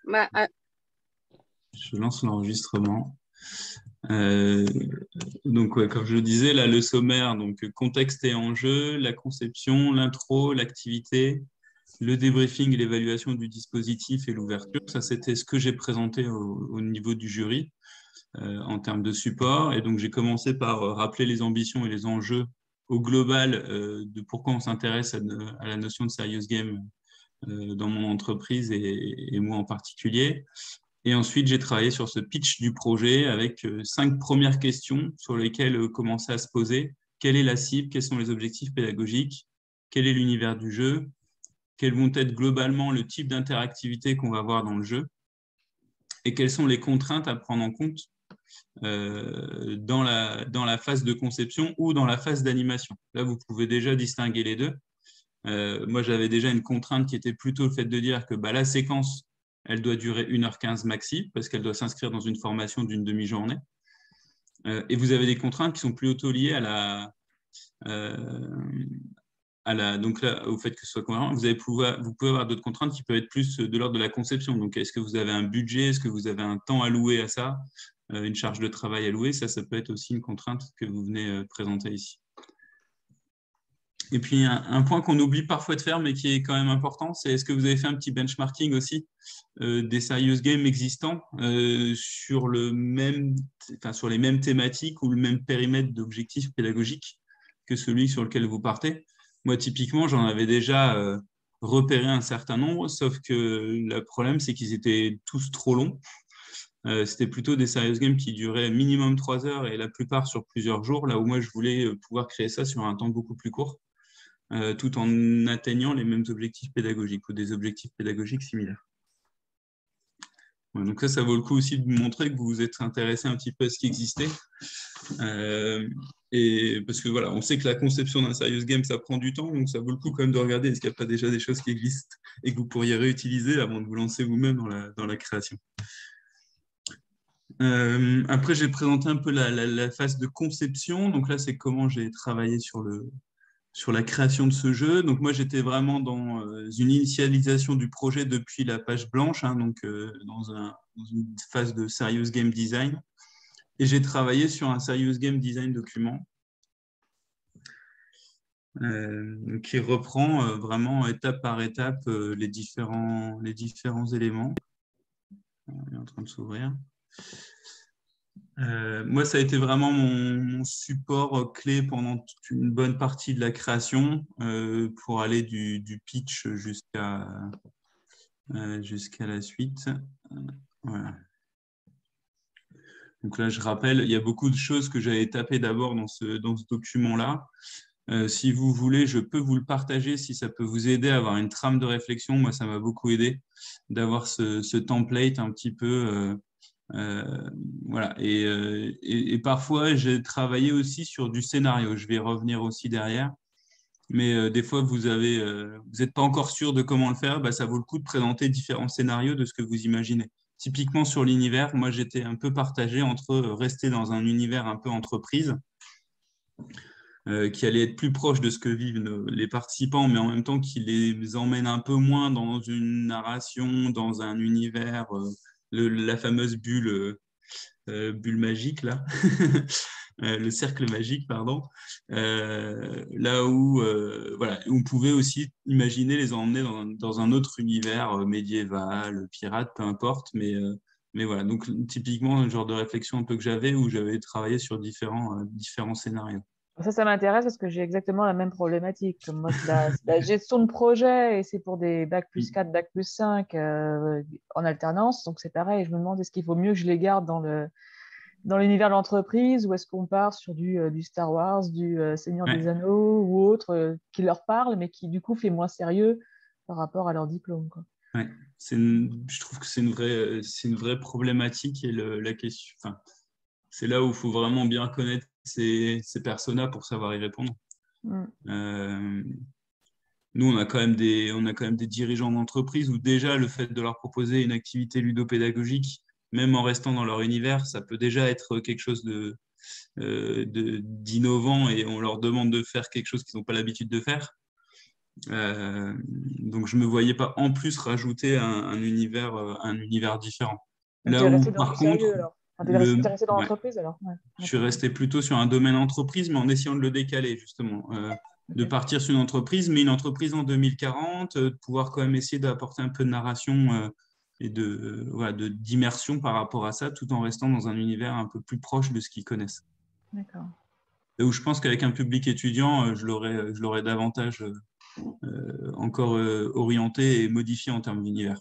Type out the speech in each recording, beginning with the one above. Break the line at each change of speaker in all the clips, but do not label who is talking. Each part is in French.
Bah,
Je lance l'enregistrement. Euh, donc, ouais, comme je le disais, là, le sommaire, donc contexte et enjeu, la conception, l'intro, l'activité, le débriefing et l'évaluation du dispositif et l'ouverture. Ça, c'était ce que j'ai présenté au niveau du jury en termes de support. Et donc, j'ai commencé par rappeler les ambitions et les enjeux au global de pourquoi on s'intéresse à la notion de serious game dans mon entreprise et moi en particulier. Et ensuite, j'ai travaillé sur ce pitch du projet avec 5 premières questions sur lesquelles commencer à se poser. Quelle est la cible? Quels sont les objectifs pédagogiques? Quel est l'univers du jeu? Quels vont être globalement le type d'interactivité qu'on va avoir dans le jeu? Et quelles sont les contraintes à prendre en compte dans la phase de conception ou dans la phase d'animation? Là, vous pouvez déjà distinguer les deux. Moi, j'avais déjà une contrainte qui était plutôt le fait de dire que la séquence, elle doit durer 1h15 maxi, parce qu'elle doit s'inscrire dans une formation d'une demi-journée. Et vous avez des contraintes qui sont plutôt liées euh, donc là, au fait que ce soit cohérent. Vous pouvez avoir d'autres contraintes qui peuvent être plus de l'ordre de la conception. Donc, est-ce que vous avez un budget? Est-ce que vous avez un temps alloué à ça? Une charge de travail allouée? Ça peut être aussi une contrainte que vous venez présenter ici. Et puis, un point qu'on oublie parfois de faire, mais qui est quand même important, c'est est-ce que vous avez fait un petit benchmarking aussi des serious games existants sur sur les mêmes thématiques ou le même périmètre d'objectifs pédagogiques que celui sur lequel vous partez? Moi, typiquement, j'en avais déjà repéré un certain nombre, sauf que le problème, c'est qu'ils étaient tous trop longs. C'était plutôt des serious games qui duraient minimum 3 heures et la plupart sur plusieurs jours, là où moi, je voulais pouvoir créer ça sur un temps beaucoup plus court. Tout en atteignant les mêmes objectifs pédagogiques ou des objectifs pédagogiques similaires. Ouais, donc ça vaut le coup aussi de montrer que vous vous êtes intéressé un petit peu à ce qui existait. Et parce que voilà, on sait que la conception d'un serious game, ça prend du temps, donc ça vaut le coup quand même de regarder est-ce qu'il n'y a pas déjà des choses qui existent et que vous pourriez réutiliser avant de vous lancer vous-même dans la création. Après, j'ai présenté un peu la phase de conception. Donc là, c'est comment j'ai travaillé sur la création de ce jeu. Donc moi, j'étais vraiment dans une initialisation du projet depuis la page blanche, hein, donc dans une phase de serious game design. Et j'ai travaillé sur un serious game design document qui reprend vraiment étape par étape les différents éléments. Il est en train de s'ouvrir. Moi, ça a été vraiment mon support clé pendant toute une bonne partie de la création pour aller du pitch jusqu'à la suite. Voilà. Donc là, je rappelle, il y a beaucoup de choses que j'avais tapées d'abord dans ce document-là. Si vous voulez, je peux vous le partager si ça peut vous aider à avoir une trame de réflexion. Moi, ça m'a beaucoup aidé d'avoir ce template un petit peu. Voilà. Et parfois, j'ai travaillé aussi sur du scénario. Je vais y revenir aussi derrière. Mais des fois, vous n'êtes pas encore sûr de comment le faire, ça vaut le coup de présenter différents scénarios de ce que vous imaginez. Typiquement sur l'univers, moi j'étais un peu partagé entre rester dans un univers un peu entreprise, qui allait être plus proche de ce que vivent les participants, mais en même temps qui les emmène un peu moins dans une narration, dans un univers, la fameuse bulle magique là. Le cercle magique, pardon, là où voilà, on pouvait aussi imaginer les emmener dans un autre univers médiéval, pirate, peu importe, mais voilà, donc typiquement un genre de réflexion un peu que j'avais où j'avais travaillé sur différents scénarios.
Ça m'intéresse parce que j'ai exactement la même problématique. Comme moi, c'est la gestion de projet et c'est pour des bac+4, bac+5 en alternance. Donc, c'est pareil. Je me demande est-ce qu'il vaut mieux que je les garde dans l'univers de l'entreprise ou est-ce qu'on part sur du Star Wars, du Seigneur des Anneaux ou autre qui leur parle, mais qui, du coup, fait moins sérieux par rapport à leur diplôme, quoi.
Ouais. Je trouve que c'est une vraie problématique et la question, enfin, c'est là où il faut vraiment bien connaître ces personas pour savoir y répondre. Nous, on a quand même des dirigeants d'entreprise où déjà le fait de leur proposer une activité ludopédagogique, même en restant dans leur univers, ça peut déjà être quelque chose d'innovant et on leur demande de faire quelque chose qu'ils n'ont pas l'habitude de faire. Donc, je ne me voyais pas en plus rajouter un univers différent.
Donc, tu
Là
es
où,
resté dans du
par contre,
sérieux alors. Enfin, t'es resté dans
ouais,
l'entreprise alors. Ouais,
je suis
d'accord.
resté plutôt sur un domaine entreprise, mais en essayant de le décaler, justement. De
Ok.
partir sur une entreprise, mais une entreprise en 2040, de pouvoir quand même essayer d'apporter un peu de narration et voilà, d'immersion par rapport à ça, tout en restant dans un univers un peu plus proche de ce qu'ils connaissent.
D'accord.
Et où je pense qu'avec un public étudiant, je l'aurais davantage encore orienté et modifié en termes d'univers.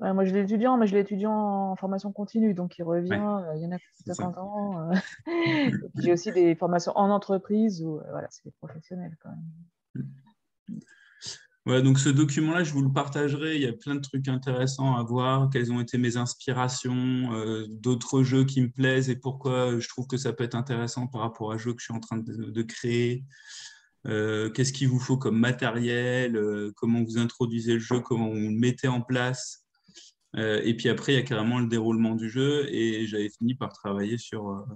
Ouais, moi, je l'étudiant, mais je l'étudiant en formation continue, donc il revient,
Ouais,
il y en a qui
c'est
ont
ça.
50 ans. Et puis j'ai aussi des formations en entreprise où voilà, c'est des professionnels quand même.
Ouais, donc ce document-là, je vous le partagerai. Il y a plein de trucs intéressants à voir. Quelles ont été mes inspirations, d'autres jeux qui me plaisent et pourquoi je trouve que ça peut être intéressant par rapport à jeux que je suis en train de créer. Qu'est-ce qu'il vous faut comme matériel, comment vous introduisez le jeu, comment vous le mettez en place. Et puis après, il y a carrément le déroulement du jeu. Et j'avais fini par travailler sur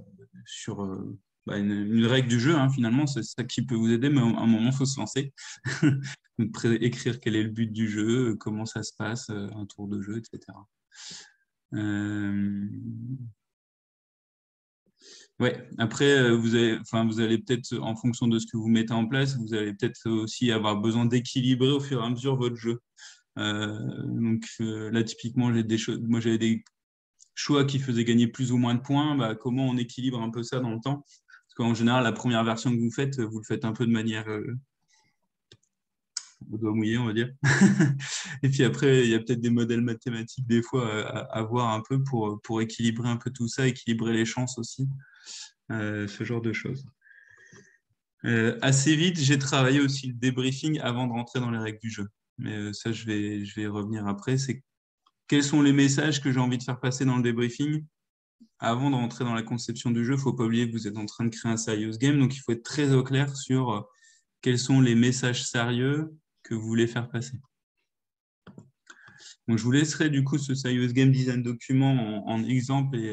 une règle du jeu. Hein, finalement, c'est ça qui peut vous aider, mais à un moment, il faut se lancer. Donc, écrire quel est le but du jeu, comment ça se passe, un tour de jeu, etc. Ouais, après, vous allez peut-être, en fonction de ce que vous mettez en place, vous allez peut-être aussi avoir besoin d'équilibrer au fur et à mesure votre jeu. Là, typiquement, moi, j'avais des choix qui faisaient gagner plus ou moins de points. Bah, comment on équilibre un peu ça dans le temps? Parce qu'en général, la première version que vous le faites un peu de manière au doigt mouillé, on va dire. Et puis après, il y a peut-être des modèles mathématiques des fois à voir un peu pour équilibrer un peu tout ça, équilibrer les chances aussi, ce genre de choses. Assez vite, j'ai travaillé aussi le débriefing avant de rentrer dans les règles du jeu. Mais ça, je vais y revenir après. C'est quels sont les messages que j'ai envie de faire passer dans le débriefing avant de rentrer dans la conception du jeu. Il ne faut pas oublier que vous êtes en train de créer un serious game, donc il faut être très au clair sur quels sont les messages sérieux que vous voulez faire passer. Donc, je vous laisserai du coup ce Serious Game Design document en exemple et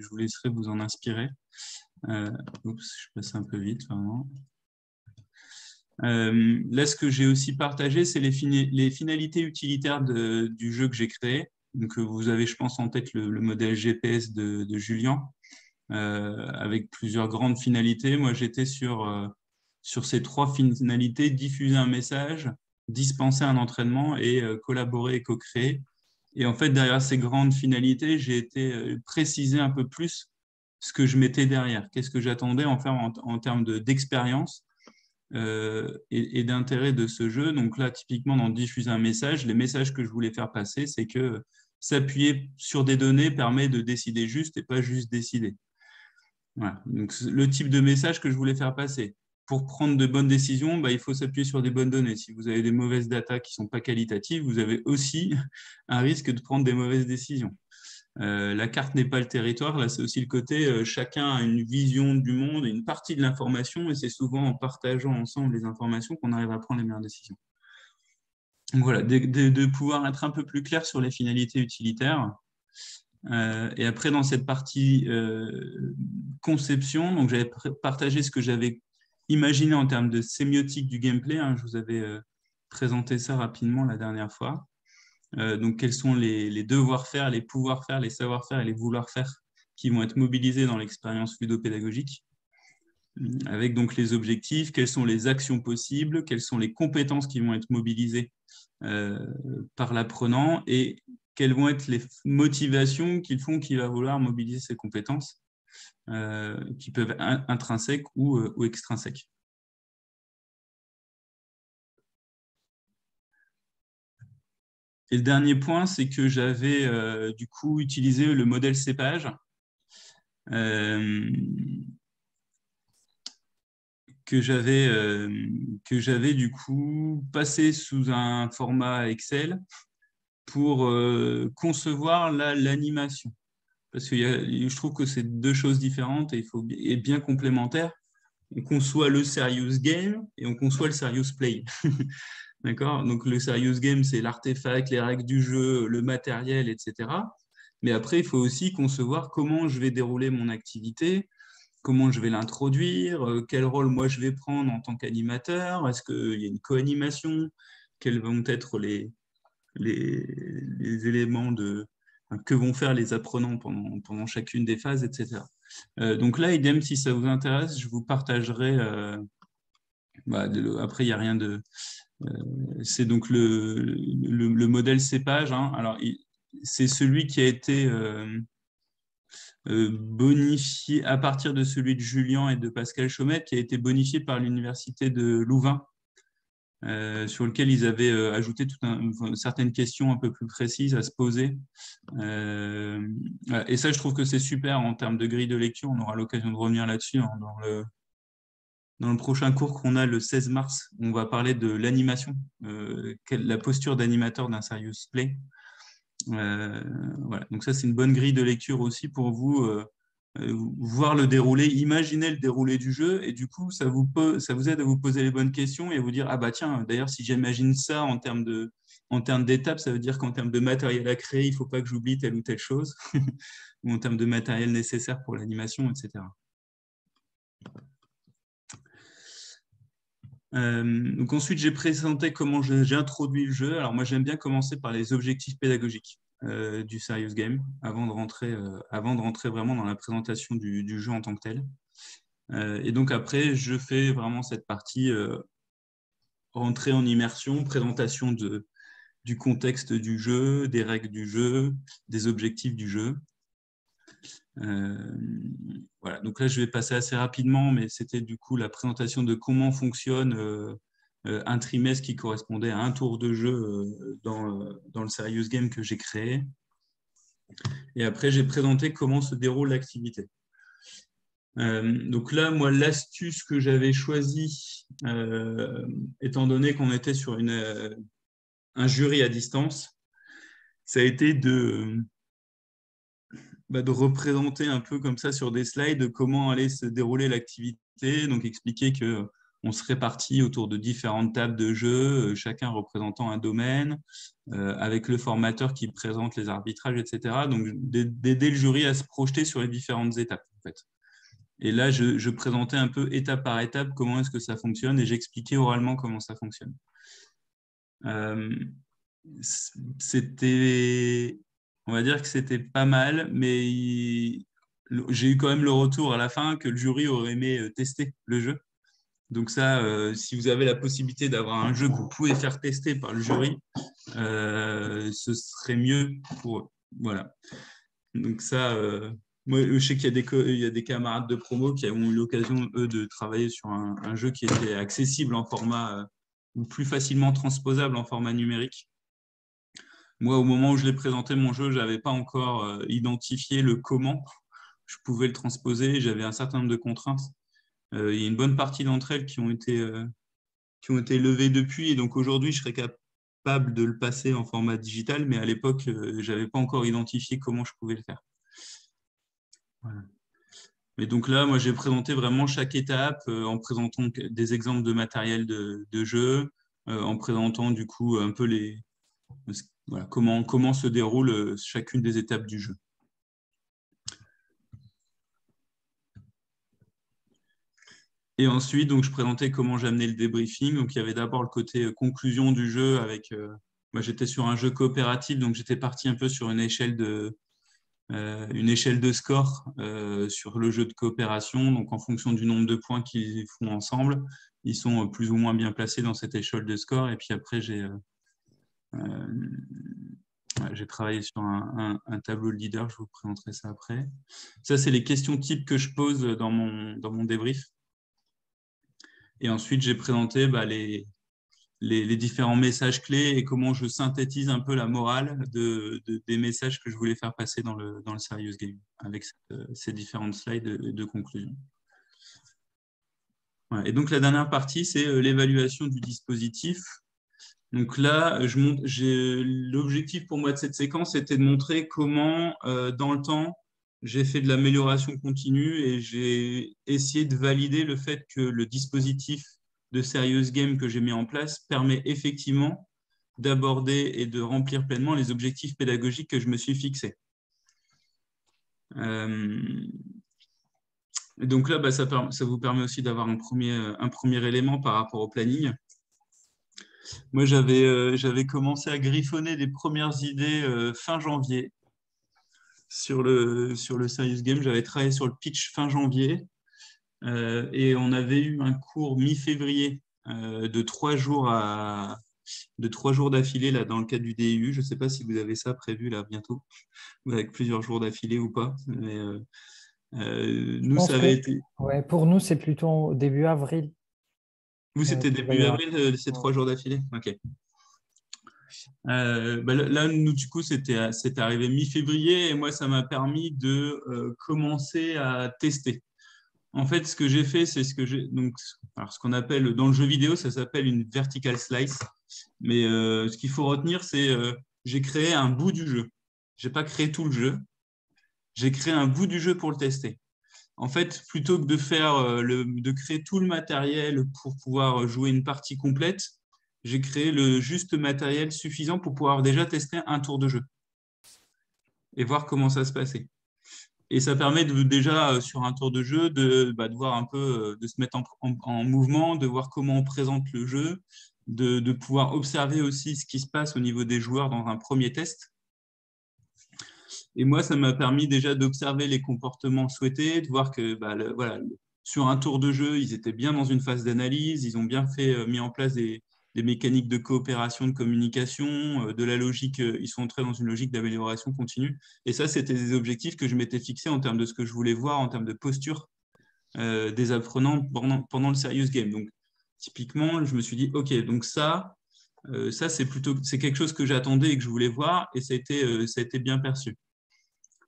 je vous laisserai vous en inspirer. Je passe un peu vite, vraiment. Là, ce que j'ai aussi partagé, c'est les finalités utilitaires du jeu que j'ai créé. Donc, vous avez, je pense, en tête le modèle GPS de Julien, avec plusieurs grandes finalités. Moi, j'étais sur ces 3 finalités: diffuser un message, dispenser un entraînement et collaborer et co-créer. Et en fait, derrière ces grandes finalités, j'ai été préciser un peu plus ce que je mettais derrière. Qu'est-ce que j'attendais en faire en termes d'expérience et d'intérêt de ce jeu. Donc là, typiquement, dans diffuser un message, les messages que je voulais faire passer, c'est que s'appuyer sur des données permet de décider juste et pas juste décider. Voilà. Donc, le type de message que je voulais faire passer. Pour prendre de bonnes décisions, il faut s'appuyer sur des bonnes données. Si vous avez des mauvaises datas qui ne sont pas qualitatives, vous avez aussi un risque de prendre des mauvaises décisions. La carte n'est pas le territoire. Là, c'est aussi le côté chacun a une vision du monde, une partie de l'information, et c'est souvent en partageant ensemble les informations qu'on arrive à prendre les meilleures décisions. Donc voilà, de pouvoir être un peu plus clair sur les finalités utilitaires. Et après, dans cette partie conception, donc j'avais partagé ce que j'avais imaginé en termes de sémiotique du gameplay. Hein, je vous avais présenté ça rapidement la dernière fois. Donc, quels sont les devoirs-faire, les pouvoirs-faire, les savoir-faire et les vouloir-faire qui vont être mobilisés dans l'expérience ludopédagogique, avec donc les objectifs, quelles sont les actions possibles, quelles sont les compétences qui vont être mobilisées par l'apprenant et quelles vont être les motivations qu'il va vouloir mobiliser ces compétences, qui peuvent être intrinsèques ou extrinsèques. Et le dernier point, c'est que j'avais du coup utilisé le modèle cépage que j'avais du coup passé sous un format Excel pour concevoir l'animation. Parce que je trouve que c'est 2 choses différentes et bien complémentaires. On conçoit le serious game et on conçoit le serious play. D'accord? Donc, le serious game, c'est l'artefact, les règles du jeu, le matériel, etc. Mais après, il faut aussi concevoir comment je vais dérouler mon activité, comment je vais l'introduire, quel rôle moi je vais prendre en tant qu'animateur, est-ce qu'il y a une co-animation, quels vont être les éléments que vont faire les apprenants pendant chacune des phases, etc. Donc là, idem, si ça vous intéresse, je vous partagerai. Après, il n'y a rien de. C'est donc le modèle cépage. Hein. Alors, c'est celui qui a été bonifié à partir de celui de Julian et de Pascal Chaumette, qui a été bonifié par l'université de Louvain. Sur lequel ils avaient ajouté certaines questions un peu plus précises à se poser. Et ça, je trouve que c'est super en termes de grille de lecture. On aura l'occasion de revenir là-dessus hein, dans le prochain cours qu'on a le 16 mars. On va parler de l'animation, la posture d'animateur d'un serious play. Voilà. Donc ça, c'est une bonne grille de lecture aussi pour vous. Voir le déroulé, imaginer le déroulé du jeu et du coup, ça vous aide à vous poser les bonnes questions et à vous dire, ah bah tiens, d'ailleurs, si j'imagine ça en termes d'étapes, ça veut dire qu'en termes de matériel à créer, il ne faut pas que j'oublie telle ou telle chose ou en termes de matériel nécessaire pour l'animation, etc. Donc ensuite, j'ai présenté comment j'ai introduit le jeu. Alors moi, j'aime bien commencer par les objectifs pédagogiques du Serious Game avant de rentrer vraiment dans la présentation du jeu en tant que tel. Et donc après, je fais vraiment cette partie entrée en immersion, présentation du contexte du jeu, des règles du jeu, des objectifs du jeu. Voilà. Donc là, je vais passer assez rapidement, mais c'était du coup la présentation de comment fonctionne un trimestre qui correspondait à un tour de jeu dans le Serious Game que j'ai créé. Et après, j'ai présenté comment se déroule l'activité. Donc là, moi, l'astuce que j'avais choisie, étant donné qu'on était sur un jury à distance, ça a été de représenter un peu comme ça sur des slides comment allait se dérouler l'activité. Donc expliquer qu'on se répartit autour de différentes tables de jeu, chacun représentant un domaine, avec le formateur qui présente les arbitrages, etc. Donc d'aider le jury à se projeter sur les différentes étapes, en fait. Et là, je présentais un peu étape par étape comment est-ce que ça fonctionne et j'expliquais oralement comment ça fonctionne. On va dire que c'était pas mal, mais j'ai eu quand même le retour à la fin que le jury aurait aimé tester le jeu. Donc ça, si vous avez la possibilité d'avoir un jeu que vous pouvez faire tester par le jury, ce serait mieux pour eux. Voilà. Donc ça, moi, je sais qu'il y a des camarades de promo qui ont eu l'occasion, eux, de travailler sur un jeu qui était accessible en format ou plus facilement transposable en format numérique. Moi, au moment où je l'ai présenté, mon jeu, je n'avais pas encore identifié le comment je pouvais le transposer. J'avais un certain nombre de contraintes. Il y a une bonne partie d'entre elles qui ont été levées depuis. Et donc aujourd'hui, je serais capable de le passer en format digital. Mais à l'époque, je n'avais pas encore identifié comment je pouvais le faire. Voilà. Et donc là, moi, j'ai présenté vraiment chaque étape en présentant des exemples de matériel de jeu, en présentant du coup un peu voilà, comment se déroule chacune des étapes du jeu. Et ensuite, donc, je présentais comment j'amenais le débriefing. Donc, il y avait d'abord le côté conclusion du jeu avec. Moi, j'étais sur un jeu coopératif, donc j'étais parti un peu sur une échelle de score sur le jeu de coopération. Donc, en fonction du nombre de points qu'ils font ensemble, ils sont plus ou moins bien placés dans cette échelle de score. Et puis après, j'ai travaillé sur un tableau de leader. Je vous présenterai ça après. Ça, c'est les questions types que je pose dans mon débrief. Et ensuite, j'ai présenté les différents messages clés et comment je synthétise un peu la morale des messages que je voulais faire passer dans le Serious Game avec ces différentes slides de conclusion. Voilà. Et donc, la dernière partie, c'est l'évaluation du dispositif. Donc là, l'objectif pour moi de cette séquence était de montrer comment, dans le temps, j'ai fait de l'amélioration continue et j'ai essayé de valider le fait que le dispositif de Serious Game que j'ai mis en place permet effectivement d'aborder et de remplir pleinement les objectifs pédagogiques que je me suis fixés. Et donc là, ça vous permet aussi d'avoir un premier élément par rapport au planning. Moi, j'avais commencé à griffonner des premières idées fin janvier sur le Serious Game. J'avais travaillé sur le pitch fin janvier et on avait eu un cours mi-février de 3 jours d'affilée là dans le cadre du DU. Je ne sais pas si vous avez ça prévu là bientôt, avec plusieurs jours d'affilée ou pas. Mais
Je
nous,
pense
ça
que
avait été.
ouais, pour nous, c'est plutôt début avril
Vous, c'était
qu'il va y
début
avoir.
avril, ces
Ouais.
3 jours d'affilée. Ok. Là, nous, du coup, c'était arrivé mi-février et moi, ça m'a permis de commencer à tester. En fait, ce que j'ai fait, c'est ce qu'on appelle dans le jeu vidéo, ça s'appelle une vertical slice. Mais ce qu'il faut retenir, c'est j'ai créé un bout du jeu. J'ai pas créé tout le jeu. J'ai créé un bout du jeu pour le tester. En fait, plutôt que de créer tout le matériel pour pouvoir jouer une partie complète, j'ai créé le juste matériel suffisant pour pouvoir déjà tester un tour de jeu et voir comment ça se passait. Et ça permet déjà, sur un tour de jeu, de voir un peu, de se mettre en mouvement, de voir comment on présente le jeu, de pouvoir observer aussi ce qui se passe au niveau des joueurs dans un premier test. Et moi, ça m'a permis déjà d'observer les comportements souhaités, de voir que voilà, sur un tour de jeu, ils étaient bien dans une phase d'analyse, ils ont bien mis en place des mécaniques de coopération, de communication, de la logique, ils sont entrés dans une logique d'amélioration continue. Et ça, c'était des objectifs que je m'étais fixés en termes de ce que je voulais voir, en termes de posture des apprenants pendant le Serious Game. Donc, typiquement, je me suis dit, OK, donc ça c'est quelque chose que j'attendais et que je voulais voir, et ça a été bien perçu.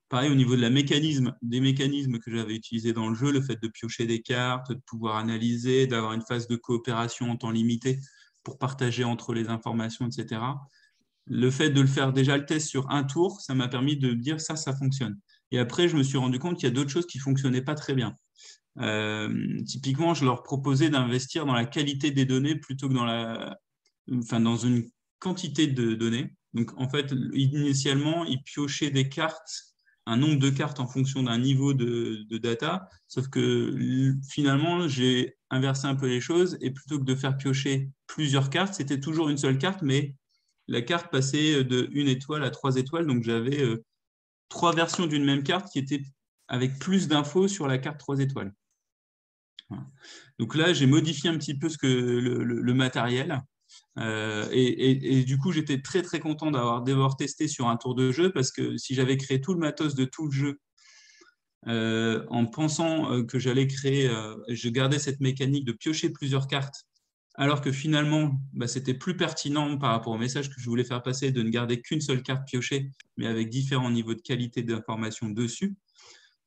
Pareil, au niveau des mécanismes que j'avais utilisés dans le jeu, le fait de piocher des cartes, de pouvoir analyser, d'avoir une phase de coopération en temps limité pour partager entre les informations, etc. Le fait de le faire déjà le test sur un tour, ça m'a permis de dire ça fonctionne. Et après, je me suis rendu compte qu'il y a d'autres choses qui ne fonctionnaient pas très bien. Typiquement, je leur proposais d'investir dans la qualité des données plutôt que dans une quantité de données. Donc, en fait, initialement, ils piochaient des cartes, un nombre de cartes en fonction d'un niveau de data, sauf que finalement, j'ai inversé un peu les choses et plutôt que de faire piocher plusieurs cartes, c'était toujours une seule carte, mais la carte passait de 1 étoile à 3 étoiles. Donc, j'avais 3 versions d'une même carte qui étaient avec plus d'infos sur la carte 3 étoiles. Voilà. Donc là, j'ai modifié un petit peu le matériel. Et du coup, j'étais très très content d'avoir testé sur un tour de jeu parce que si j'avais créé tout le matos de tout le jeu en pensant que j'allais je gardais cette mécanique de piocher plusieurs cartes, alors que finalement, c'était plus pertinent par rapport au message que je voulais faire passer de ne garder qu'une seule carte piochée, mais avec différents niveaux de qualité d'information dessus.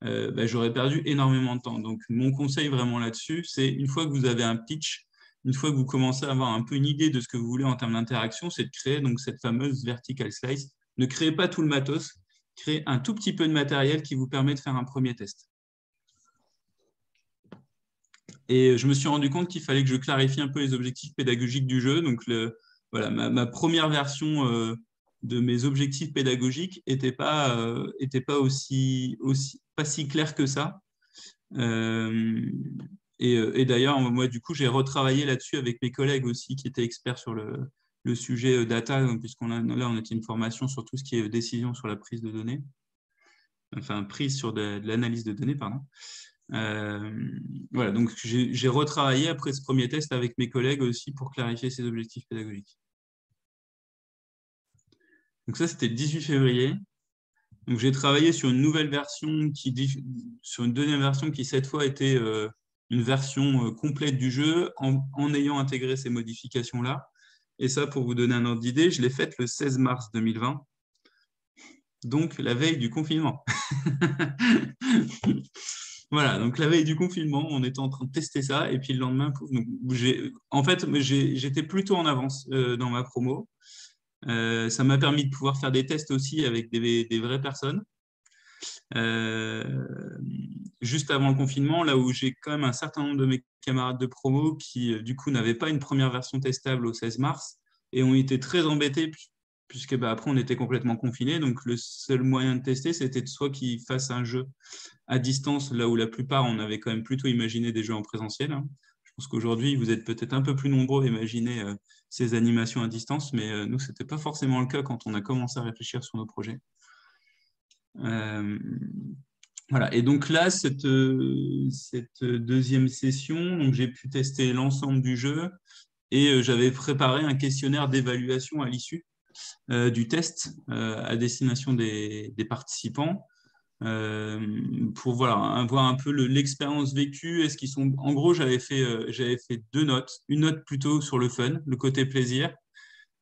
J'aurais perdu énormément de temps. Donc, mon conseil vraiment là-dessus, c'est une fois que vous avez un pitch, une fois que vous commencez à avoir un peu une idée de ce que vous voulez en termes d'interaction, c'est de créer donc cette fameuse vertical slice. Ne créez pas tout le matos, créez un tout petit peu de matériel qui vous permet de faire un premier test. Et je me suis rendu compte qu'il fallait que je clarifie un peu les objectifs pédagogiques du jeu. Donc, voilà, ma première version de mes objectifs pédagogiques n'était pas pas si clair que ça. Et d'ailleurs, moi, du coup, j'ai retravaillé là-dessus avec mes collègues aussi qui étaient experts sur le sujet data, on était une formation sur tout ce qui est décision sur la prise de données, enfin, prise sur de l'analyse de données, pardon. Voilà, donc j'ai retravaillé après ce premier test avec mes collègues aussi pour clarifier ces objectifs pédagogiques. Donc ça, c'était le 18 février. Donc j'ai travaillé sur une nouvelle version, sur une deuxième version qui cette fois était une version complète du jeu en ayant intégré ces modifications-là. Et ça, pour vous donner un ordre d'idée, je l'ai faite le 16 mars 2020, donc la veille du confinement. Voilà, donc la veille du confinement, on était en train de tester ça, et puis le lendemain, pouf, donc, en fait, j'étais plutôt en avance dans ma promo. Ça m'a permis de pouvoir faire des tests aussi avec des vraies personnes. Juste avant le confinement, là où j'ai quand même un certain nombre de mes camarades de promo qui, du coup, n'avaient pas une première version testable au 16 mars et ont été très embêtés puisque après, on était complètement confinés. Donc, le seul moyen de tester, c'était soit qu'ils fassent un jeu à distance, là où la plupart, on avait quand même plutôt imaginé des jeux en présentiel. Hein. Je pense qu'aujourd'hui, vous êtes peut-être un peu plus nombreux à imaginer ces animations à distance, mais nous, ce n'était pas forcément le cas quand on a commencé à réfléchir sur nos projets. Voilà. Et donc là, cette deuxième session, donc j'ai pu tester l'ensemble du jeu et j'avais préparé un questionnaire d'évaluation à l'issue du test à destination des participants pour voilà, avoir un peu l'expérience vécue. Est-ce qu'ils sont... En gros, j'avais fait 2 notes. Une note plutôt sur le fun, le côté plaisir,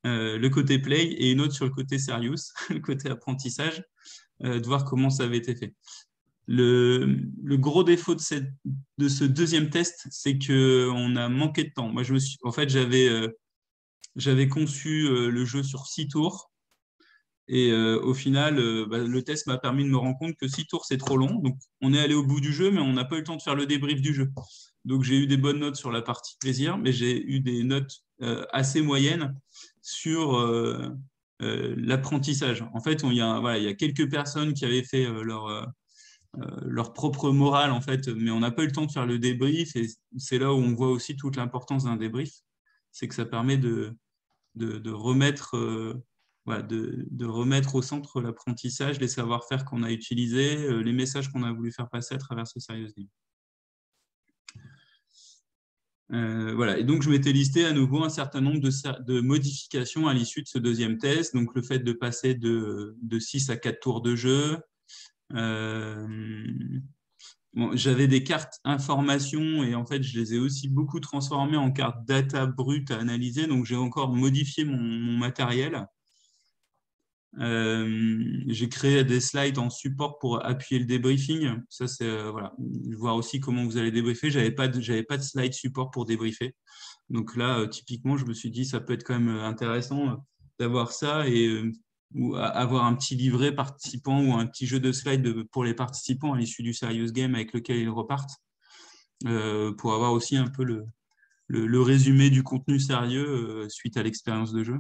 le côté play, et une autre sur le côté serious, le côté apprentissage, de voir comment ça avait été fait. Le gros défaut de ce deuxième test, c'est qu'on a manqué de temps. Moi, en fait, j'avais conçu le jeu sur 6 tours. Et au final, le test m'a permis de me rendre compte que 6 tours, c'est trop long. Donc, on est allé au bout du jeu, mais on n'a pas eu le temps de faire le débrief du jeu. Donc, j'ai eu des bonnes notes sur la partie plaisir, mais j'ai eu des notes assez moyennes sur l'apprentissage. En fait, il y a quelques personnes qui avaient fait leur propre morale, en fait, mais on n'a pas eu le temps de faire le débrief. Et c'est là où on voit aussi toute l'importance d'un débrief. C'est que ça permet de remettre... de remettre au centre l'apprentissage, les savoir-faire qu'on a utilisés, les messages qu'on a voulu faire passer à travers ce Serious Game. Voilà. Et donc, je m'étais listé à nouveau un certain nombre de modifications à l'issue de ce deuxième test. Donc, le fait de passer de 6 à 4 tours de jeu. Bon, j'avais des cartes informations et en fait, je les ai aussi beaucoup transformées en cartes data brutes à analyser. Donc, j'ai encore modifié mon matériel. J'ai créé des slides en support pour appuyer le débriefing. Ça, c'est voilà, voir aussi comment vous allez débriefer. J'avais pas de slide support pour débriefer. Donc là, typiquement, je me suis dit, ça peut être quand même intéressant d'avoir ça et ou avoir un petit livret participant ou un petit jeu de slides pour les participants à l'issue du Serious Game avec lequel ils repartent pour avoir aussi un peu le résumé du contenu sérieux suite à l'expérience de jeu.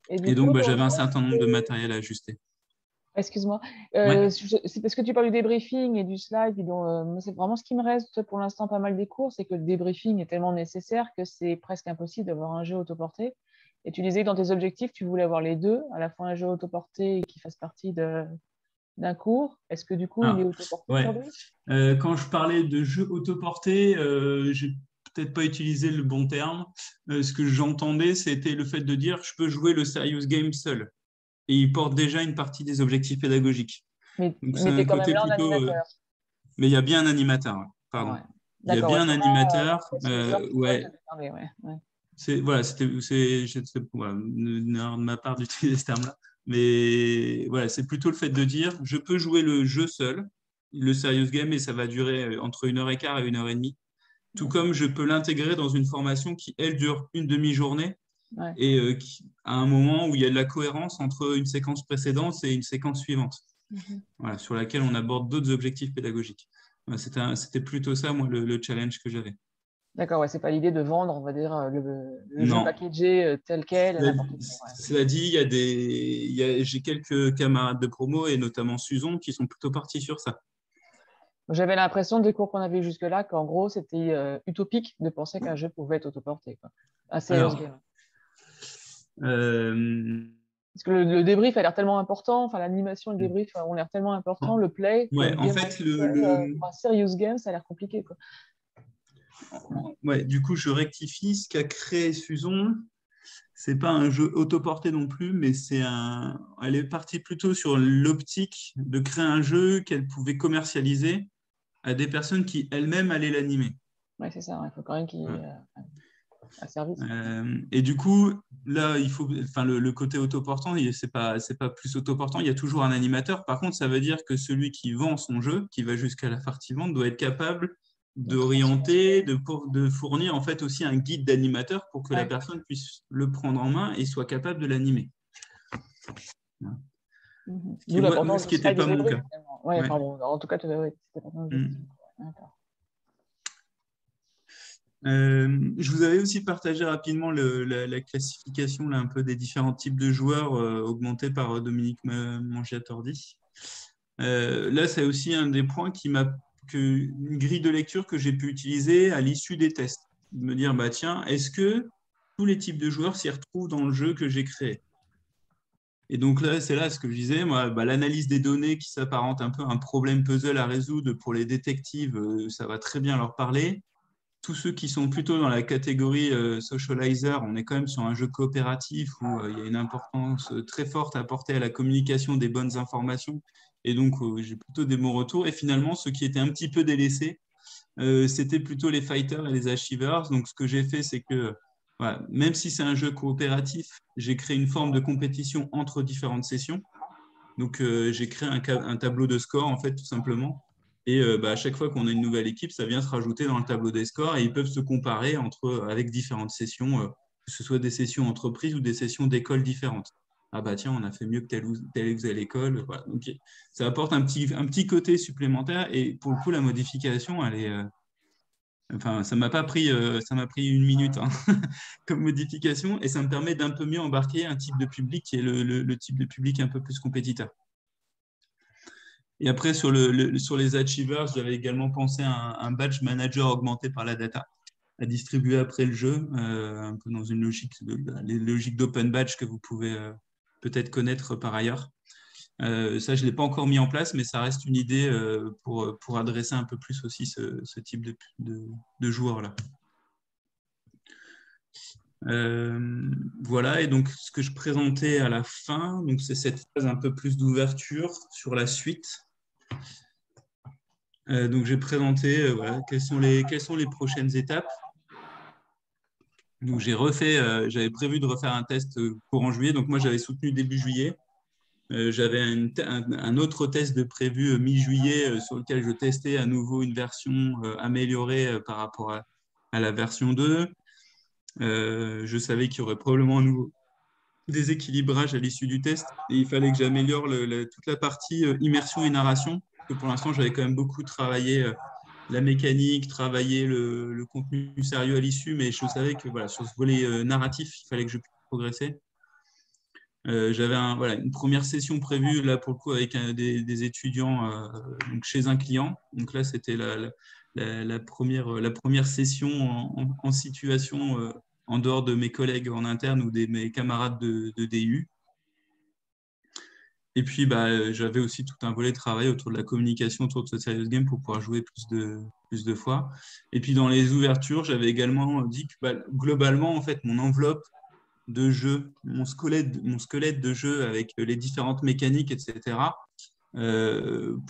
Et donc, j'avais un certain nombre de matériel à ajuster.
Excuse-moi,
Ouais.
c'est parce que tu parles du débriefing et du slide, c'est vraiment ce qui me reste pour l'instant pas mal des cours, c'est que le débriefing est tellement nécessaire que c'est presque impossible d'avoir un jeu autoporté. Et tu disais que dans tes objectifs, tu voulais avoir les deux, à la fois un jeu autoporté qui fasse partie d'un cours. Est-ce que du coup, il est autoporté aujourd'hui ?
Quand je parlais de jeu autoporté, j'ai peut-être pas utilisé le bon terme. Ce que j'entendais, c'était le fait de dire je peux jouer le Serious Game seul. Et il porte déjà une partie des objectifs pédagogiques.
Mais
Donc,
tu es quand même là en animateur.
Mais il y a bien un animateur, pardon.
Ouais.
Il y a bien un animateur.
Ouais.
Voilà, voilà, une erreur de ma part d'utiliser ce terme-là. Mais voilà, c'est plutôt le fait de dire je peux jouer le jeu seul, le Serious Game, et ça va durer entre 1h15 et 1h30. Tout comme je peux l'intégrer dans une formation qui, elle, dure une demi-journée. Ouais. Et à un moment où il y a de la cohérence entre une séquence précédente et une séquence suivante, voilà, sur laquelle on aborde d'autres objectifs pédagogiques. Voilà, c'était plutôt ça, moi, le challenge que j'avais.
D'accord, ouais, c'est pas l'idée de vendre, on va dire, le jeu packagé tel quel.
Cela dit, j'ai quelques camarades de promo, et notamment Suzon, qui sont plutôt partis sur ça.
J'avais l'impression des cours qu'on avait jusque-là qu'en gros, c'était utopique de penser qu'un jeu pouvait être autoporté. Un serious game. Parce que le débrief a l'air tellement important, enfin l'animation et le débrief ont l'air tellement importants, le play.
Ouais, en fait,
un serious game, ça a l'air compliqué, quoi.
Ouais, du coup, je rectifie. Ce qu'a créé Suzon, c'est pas un jeu autoporté non plus, mais elle est partie plutôt sur l'optique de créer un jeu qu'elle pouvait commercialiser à des personnes qui elles-mêmes allaient l'animer.
Ouais, c'est ça. Il faut quand même qu'il y ait un service.
Et du coup, là, il faut, enfin, le côté autoportant, c'est pas plus autoportant. Il y a toujours un animateur. Par contre, ça veut dire que celui qui vend son jeu, qui va jusqu'à la partie vente, doit être capable d'orienter, de fournir en fait aussi un guide d'animateur pour que la personne puisse le prendre en main et soit capable de l'animer. Ce qui n'était pas mon cas.
Ouais. Pardon. En tout cas, c'était pas mon objectif.
Je vous avais aussi partagé rapidement la classification là, un peu des différents types de joueurs augmentés par Dominique Mangiatordi. Là, c'est aussi un des points une grille de lecture que j'ai pu utiliser à l'issue des tests. De me dire, bah, tiens, est-ce que tous les types de joueurs s'y retrouvent dans le jeu que j'ai créé? Et donc là, c'est là ce que je disais, moi, bah, l'analyse des données qui s'apparente un peu à un problème puzzle à résoudre pour les détectives, ça va très bien leur parler. Tous ceux qui sont plutôt dans la catégorie socializer, on est quand même sur un jeu coopératif où il y a une importance très forte à apporter à la communication des bonnes informations. Et donc, j'ai plutôt des bons retours. Et finalement, ceux qui étaient un petit peu délaissés, c'était plutôt les fighters et les achievers. Donc, ce que j'ai fait, c'est que voilà, même si c'est un jeu coopératif, j'ai créé une forme de compétition entre différentes sessions. Donc, j'ai créé un tableau de score, en fait, tout simplement. Et à chaque fois qu'on a une nouvelle équipe, ça vient se rajouter dans le tableau des scores et ils peuvent se comparer avec différentes sessions, que ce soit des sessions entreprises ou des sessions d'écoles différentes. Ah bah tiens, on a fait mieux que telle ou telle école. Voilà. Donc, ça apporte un petit côté supplémentaire et pour le coup, la modification, elle est, enfin, ça m'a pris 1 minute hein, comme modification et ça me permet d'un peu mieux embarquer un type de public qui est le type de public un peu plus compétiteur. Et après, sur les achievers, j'avais également pensé à un badge manager augmenté par la data à distribuer après le jeu, un peu dans une logique, les logiques d'open badge que vous pouvez peut-être connaître par ailleurs. Ça, je ne l'ai pas encore mis en place, mais ça reste une idée pour adresser un peu plus aussi ce type de joueurs-là. Voilà, et donc ce que je présentais à la fin, donc c'est cette phase un peu plus d'ouverture sur la suite. Donc j'ai présenté voilà, quelles sont les prochaines étapes. Donc j'avais prévu de refaire un test courant juillet, donc moi j'avais soutenu début juillet. J'avais un autre test de prévu mi-juillet sur lequel je testais à nouveau une version améliorée par rapport à la version 2. Je savais qu'il y aurait probablement un nouveau déséquilibrage à l'issue du test et il fallait que j'améliore toute la partie immersion et narration. Parce que pour l'instant, j'avais quand même beaucoup travaillé la mécanique, travaillé le contenu sérieux à l'issue, mais je savais que voilà, sur ce volet narratif, il fallait que je puisse progresser. J'avais une première session prévue là pour le coup avec des étudiants donc chez un client. Donc là, c'était la première session en situation en dehors de mes collègues en interne ou mes camarades de DU. Et puis, j'avais aussi tout un volet de travail autour de la communication autour de ce serious game pour pouvoir jouer plus de fois. Et puis, dans les ouvertures, j'avais également dit que globalement, en fait, mon enveloppe de jeu, mon squelette de jeu avec les différentes mécaniques, etc.,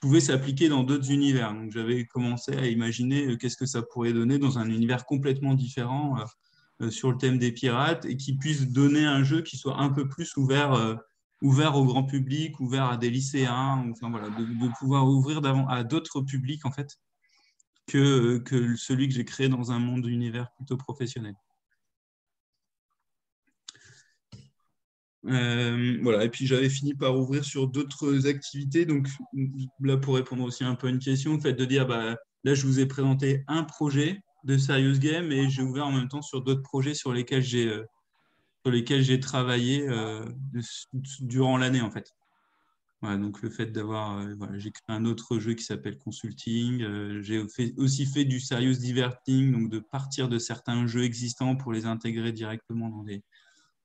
pouvait s'appliquer dans d'autres univers. Donc, j'avais commencé à imaginer qu'est-ce que ça pourrait donner dans un univers complètement différent sur le thème des pirates et qui puisse donner un jeu qui soit un peu plus ouvert au grand public, ouvert à des lycéens, enfin, voilà, de pouvoir ouvrir à d'autres publics en fait que celui que j'ai créé dans un monde d'univers plutôt professionnel. Voilà, et puis j'avais fini par ouvrir sur d'autres activités. Donc là, pour répondre aussi un peu à une question, le fait de dire, là, je vous ai présenté un projet de Serious Game et j'ai ouvert en même temps sur d'autres projets sur lesquels j'ai travaillé durant l'année, en fait. Voilà, donc le fait d'avoir, j'ai créé un autre jeu qui s'appelle Consulting. J'ai aussi fait du Serious Diverting, donc de partir de certains jeux existants pour les intégrer directement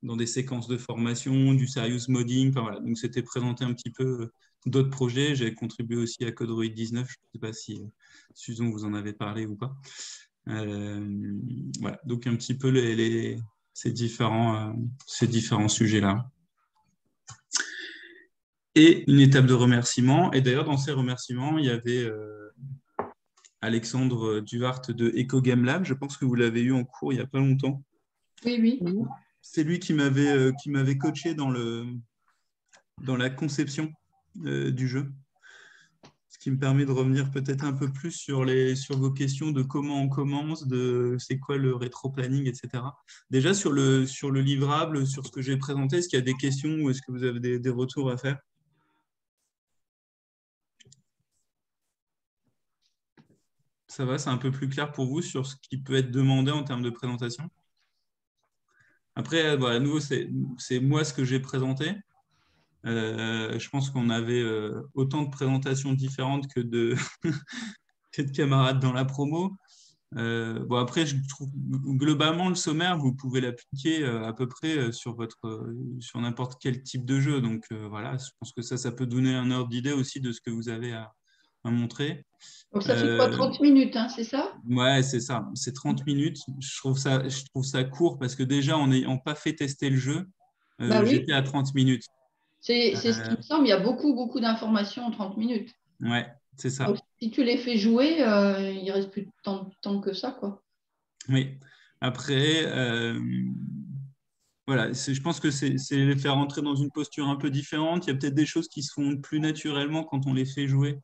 dans des séquences de formation, du serious modding. Enfin, voilà. Donc, c'était présenter un petit peu d'autres projets. J'ai contribué aussi à Codroid 19. Je ne sais pas si Susan vous en avez parlé ou pas. Voilà. Donc, un petit peu ces différents sujets-là. Et une étape de remerciement. Et d'ailleurs, dans ces remerciements, il y avait Alexandre Duhart de Eco Game Lab. Je pense que vous l'avez eu en cours il n'y a pas longtemps.
Oui.
C'est lui qui m'avait coaché dans la conception du jeu. Ce qui me permet de revenir peut-être un peu plus sur vos questions de comment on commence, de c'est quoi le rétro-planning, etc. Déjà, sur le livrable, sur ce que j'ai présenté, est-ce qu'il y a des questions ou est-ce que vous avez des retours à faire? Ça va, c'est un peu plus clair pour vous sur ce qui peut être demandé en termes de présentation? Après, voilà, à nouveau, c'est moi ce que j'ai présenté. Je pense qu'on avait autant de présentations différentes que de, que de camarades dans la promo. Bon, après, je trouve globalement le sommaire, vous pouvez l'appliquer à peu près sur n'importe quel type de jeu. Donc voilà, je pense que ça peut donner un ordre d'idée aussi de ce que vous avez à montrer.
Donc ça fait quoi, 30 minutes, hein, c'est ça?
Ouais, c'est ça. C'est 30 minutes. Je trouve ça court parce que déjà, en n'ayant pas fait tester le jeu,
Bah oui,
j'étais à 30 minutes.
c'est ce qui me semble. Il y a beaucoup d'informations en 30 minutes.
Ouais, c'est ça.
Donc, si tu les fais jouer, il reste plus tant de temps que ça, quoi.
Oui. Après, voilà, je pense que c'est les faire rentrer dans une posture un peu différente. Il y a peut-être des choses qui se font plus naturellement quand on les fait jouer,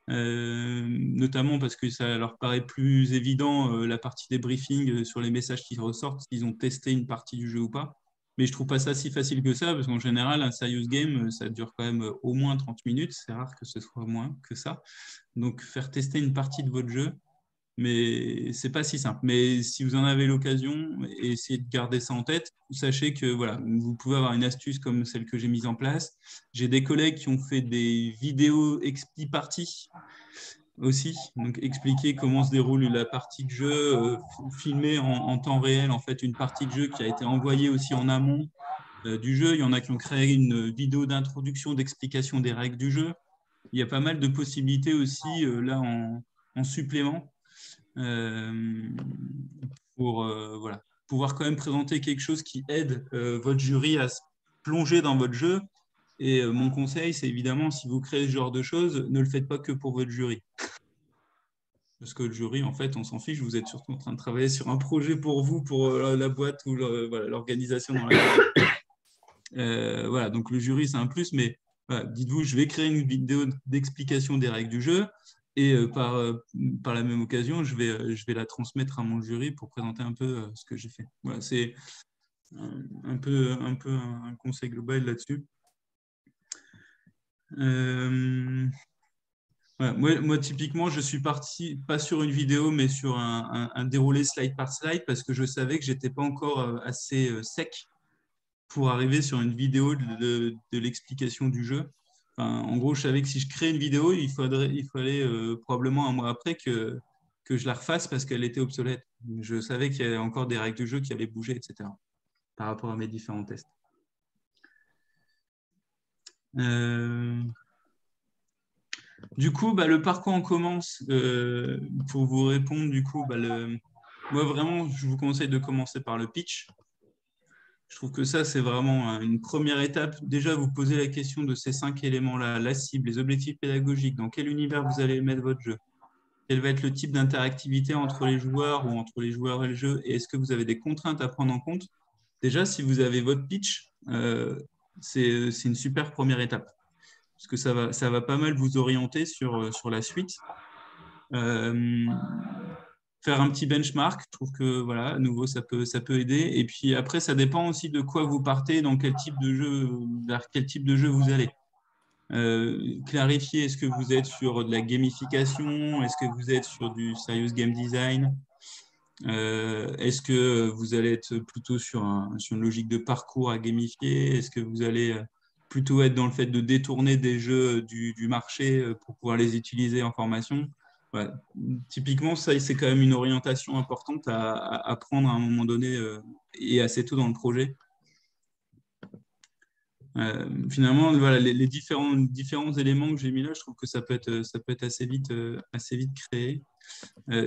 notamment parce que ça leur paraît plus évident la partie des briefings sur les messages qui ressortent, s'ils ont testé une partie du jeu ou pas. Mais je trouve pas ça si facile que ça, parce qu'en général, un serious game, ça dure quand même au moins 30 minutes. C'est rare que ce soit moins que ça. Donc, faire tester une partie de votre jeu, mais c'est pas si simple. Mais si vous en avez l'occasion, essayez de garder ça en tête. Sachez que voilà, vous pouvez avoir une astuce comme celle que j'ai mise en place. J'ai des collègues qui ont fait des vidéos expli parties aussi, donc expliquer comment se déroule la partie de jeu, filmer en temps réel en fait une partie de jeu qui a été envoyée aussi en amont du jeu. Il y en a qui ont créé une vidéo d'introduction, d'explication des règles du jeu. Il y a pas mal de possibilités aussi là en supplément pour voilà, pouvoir quand même présenter quelque chose qui aide votre jury à se plonger dans votre jeu. Et mon conseil, c'est évidemment, si vous créez ce genre de choses, ne le faites pas que pour votre jury. Parce que le jury, en fait, on s'en fiche. Vous êtes surtout en train de travailler sur un projet pour vous, pour la boîte ou voilà, l'organisation dans laquelle. Voilà, donc le jury, c'est un plus, mais voilà, dites-vous, je vais créer une vidéo d'explication des règles du jeu et par la même occasion, je vais la transmettre à mon jury pour présenter un peu ce que j'ai fait. Voilà, c'est un peu un conseil global là-dessus. Voilà, moi, typiquement, je suis parti pas sur une vidéo, mais sur un déroulé slide par slide parce que je savais que j'étais pas encore assez sec pour arriver sur une vidéo de l'explication du jeu. Enfin, en gros, je savais que si je crée une vidéo, il fallait probablement un mois après que je la refasse parce qu'elle était obsolète. Je savais qu'il y avait encore des règles du jeu qui allaient bouger, etc. par rapport à mes différents tests. Du coup, le parcours, on commence. Pour vous répondre, du coup, moi, vraiment, je vous conseille de commencer par le pitch. Je trouve que ça, c'est vraiment une première étape. Déjà, vous posez la question de ces 5 éléments-là, la cible, les objectifs pédagogiques, dans quel univers vous allez mettre votre jeu, quel va être le type d'interactivité entre les joueurs ou entre les joueurs et le jeu, et est-ce que vous avez des contraintes à prendre en compte. Déjà, si vous avez votre pitch, c'est une super première étape, parce que ça va pas mal vous orienter sur la suite. Faire un petit benchmark, je trouve que voilà, à nouveau, ça peut aider. Et puis après, ça dépend aussi de quoi vous partez, dans quel type de jeu, vers quel type de jeu vous allez. Clarifier, est-ce que vous êtes sur de la gamification, est-ce que vous êtes sur du serious game design, est-ce que vous allez être plutôt sur une logique de parcours à gamifier, est-ce que vous allez plutôt être dans le fait de détourner des jeux du marché pour pouvoir les utiliser en formation. Ouais. Typiquement, ça, c'est quand même une orientation importante à prendre à un moment donné et assez tôt dans le projet. Finalement, voilà, les différents éléments que j'ai mis là, je trouve que ça peut être assez vite créé.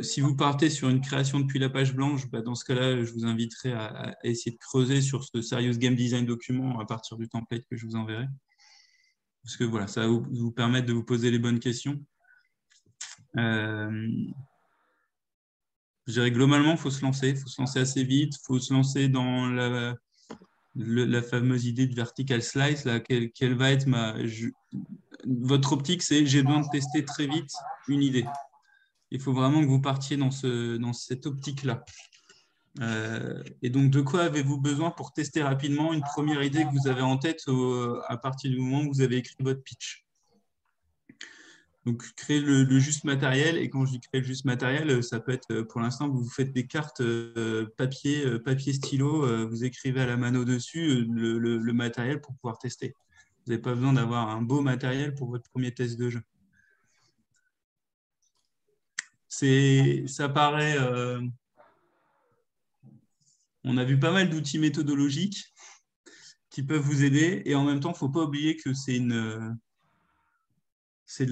Si vous partez sur une création depuis la page blanche, dans ce cas-là, je vous inviterai à essayer de creuser sur ce Serious Game Design document à partir du template que je vous enverrai. Parce que voilà, ça va vous permettre de vous poser les bonnes questions. Je dirais globalement, il faut se lancer assez vite, il faut se lancer dans la fameuse idée de vertical slice, là, quelle va être votre optique, c'est j'ai besoin de tester très vite une idée. Il faut vraiment que vous partiez dans cette optique-là. Et donc, de quoi avez-vous besoin pour tester rapidement une première idée que vous avez en tête à partir du moment où vous avez écrit votre pitch? Donc, créer le juste matériel. Et quand je dis créer le juste matériel, ça peut être, pour l'instant, vous faites des cartes papier, stylo, vous écrivez à la mano dessus le matériel pour pouvoir tester. Vous n'avez pas besoin d'avoir un beau matériel pour votre premier test de jeu. Ça paraît... on a vu pas mal d'outils méthodologiques qui peuvent vous aider. Et en même temps, il ne faut pas oublier que c'est de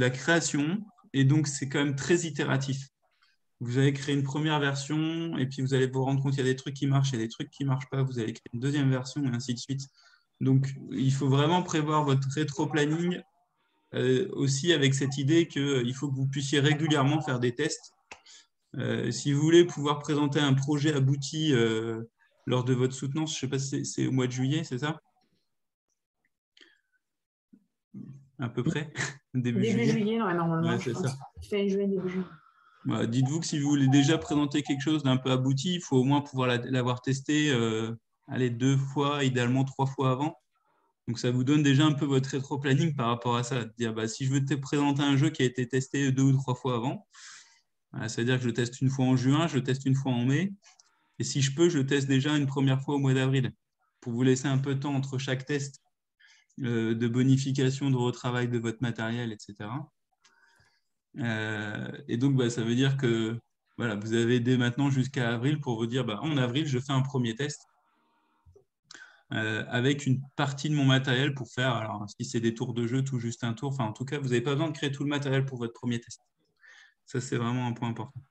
la création. Et donc, c'est quand même très itératif. Vous allez créer une première version et puis vous allez vous rendre compte qu'il y a des trucs qui marchent et des trucs qui ne marchent pas. Vous allez créer une deuxième version et ainsi de suite. Donc, il faut vraiment prévoir votre rétro-planning aussi avec cette idée qu'il faut que vous puissiez régulièrement faire des tests. Si vous voulez pouvoir présenter un projet abouti lors de votre soutenance, je ne sais pas si c'est au mois de juillet, c'est ça? À peu près?
Début juillet, normalement.
Ouais, c'est ça.
Fin juillet, début juillet.
Bah, dites-vous que si vous voulez déjà présenter quelque chose d'un peu abouti, il faut au moins pouvoir l'avoir testé 2 fois, idéalement 3 fois avant. Donc, ça vous donne déjà un peu votre rétro-planning par rapport à ça. Dire, si je veux te présenter un jeu qui a été testé 2 ou 3 fois avant, c'est-à-dire que je le teste une fois en juin, je le teste une fois en mai. Et si je peux, je le teste déjà une première fois au mois d'avril pour vous laisser un peu de temps entre chaque test de bonification, de retravail de votre matériel, etc. Et donc, ça veut dire que voilà, vous avez dès maintenant jusqu'à avril pour vous dire en avril, je fais un premier test avec une partie de mon matériel pour faire, alors si c'est des tours de jeu, tout juste un tour, enfin en tout cas, vous n'avez pas besoin de créer tout le matériel pour votre premier test. Ça, c'est vraiment un point important.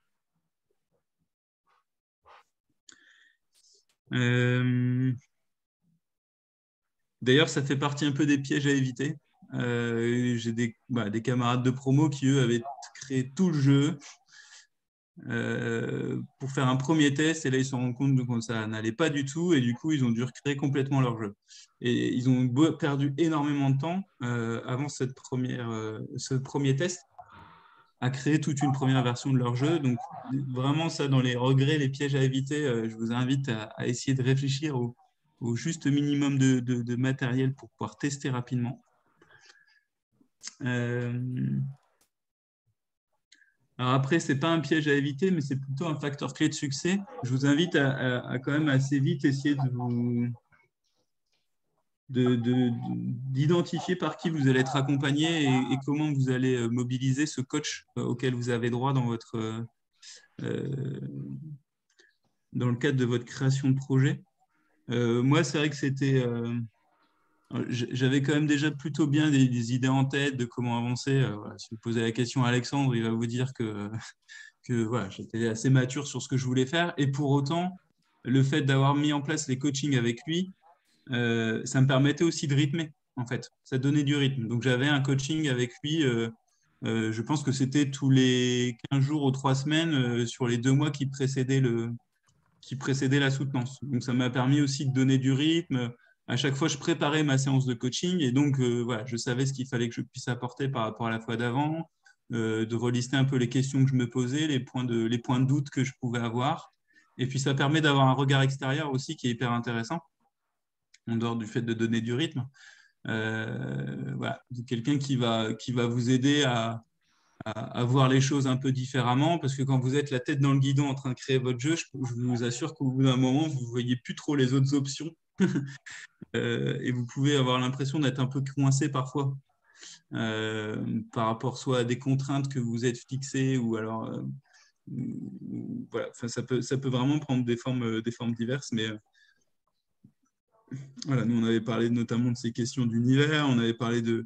D'ailleurs, ça fait partie un peu des pièges à éviter. J'ai des camarades de promo qui, eux, avaient créé tout le jeu pour faire un premier test et là, ils se sont rendus compte que ça n'allait pas du tout et du coup, ils ont dû recréer complètement leur jeu. Et ils ont perdu énormément de temps avant ce premier test à créer toute une première version de leur jeu. Donc, vraiment, ça, dans les regrets, les pièges à éviter, je vous invite à essayer de réfléchir au juste minimum de matériel pour pouvoir tester rapidement. Alors après, ce n'est pas un piège à éviter, mais c'est plutôt un facteur clé de succès. Je vous invite à quand même assez vite essayer d'identifier par qui vous allez être accompagné et comment vous allez mobiliser ce coach auquel vous avez droit dans le cadre de votre création de projet. Moi, c'est vrai que j'avais quand même déjà plutôt bien des idées en tête de comment avancer. Voilà, si vous posez la question à Alexandre, il va vous dire que voilà, j'étais assez mature sur ce que je voulais faire. Et pour autant, le fait d'avoir mis en place les coachings avec lui, ça me permettait aussi de rythmer, en fait. Ça donnait du rythme. Donc, j'avais un coaching avec lui. Je pense que c'était tous les 15 jours ou 3 semaines sur les 2 mois qui précédaient la soutenance. Donc, ça m'a permis aussi de donner du rythme. À chaque fois, je préparais ma séance de coaching et donc, voilà, je savais ce qu'il fallait que je puisse apporter par rapport à la fois d'avant, de relister un peu les questions que je me posais, les points de doute que je pouvais avoir. Et puis, ça permet d'avoir un regard extérieur aussi qui est hyper intéressant, en dehors du fait de donner du rythme. Voilà, quelqu'un qui va vous aider à voir les choses un peu différemment, parce que quand vous êtes la tête dans le guidon en train de créer votre jeu, je vous assure qu'au bout d'un moment, vous ne voyez plus trop les autres options et vous pouvez avoir l'impression d'être un peu coincé parfois par rapport soit à des contraintes que vous êtes fixées ou alors voilà, ça peut vraiment prendre des formes diverses, mais voilà, nous on avait parlé notamment de ces questions d'univers, on avait parlé de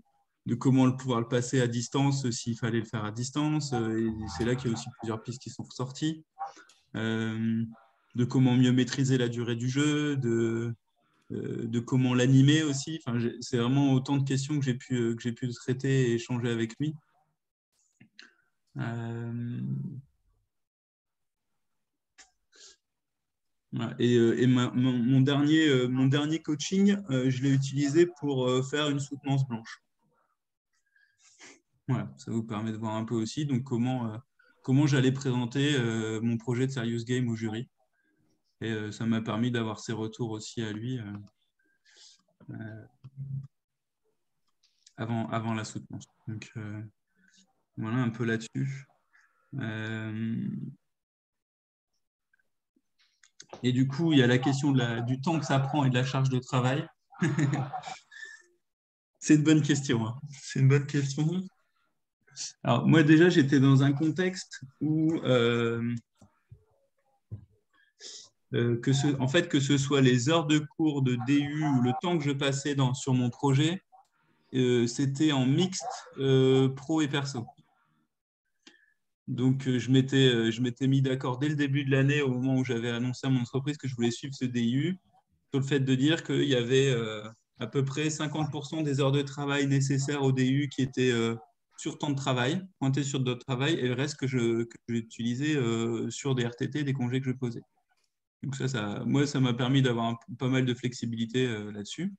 comment pouvoir le passer à distance s'il fallait le faire à distance. Et c'est là qu'il y a aussi plusieurs pistes qui sont ressorties. De comment mieux maîtriser la durée du jeu, de comment l'animer aussi. Enfin, c'est vraiment autant de questions que j'ai pu traiter et échanger avec lui. Et mon dernier coaching, je l'ai utilisé pour faire une soutenance blanche. Voilà, ça vous permet de voir un peu aussi donc comment j'allais présenter mon projet de Serious Game au jury. Et ça m'a permis d'avoir ses retours aussi à lui avant la soutenance. Donc, Voilà, un peu là-dessus. Et du coup, il y a la question du temps que ça prend et de la charge de travail. C'est une bonne question. Hein. C'est une bonne question. Alors, moi, déjà, j'étais dans un contexte où, en fait, que ce soit les heures de cours de DU ou le temps que je passais sur mon projet, c'était en mixte pro et perso. Donc, je m'étais mis d'accord dès le début de l'année, au moment où j'avais annoncé à mon entreprise que je voulais suivre ce DU, sur le fait de dire qu'il y avait à peu près 50% des heures de travail nécessaires au DU qui étaient sur temps de travail, pointées sur d'autres travail, et le reste que j'utilisais sur des RTT, des congés que je posais. Donc moi, ça m'a permis d'avoir pas mal de flexibilité là-dessus.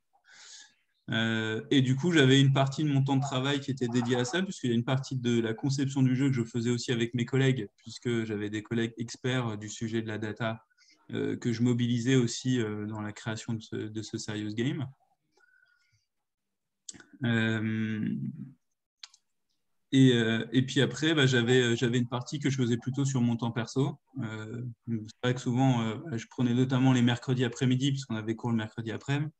Et du coup, j'avais une partie de mon temps de travail qui était dédiée à ça, puisqu'il y a une partie de la conception du jeu que je faisais aussi avec mes collègues, puisque j'avais des collègues experts du sujet de la data que je mobilisais aussi dans la création de ce Serious Game. Et puis après, j'avais une partie que je faisais plutôt sur mon temps perso. C'est vrai que souvent, je prenais notamment les mercredis après-midi, puisqu'on avait cours le mercredi après-midi.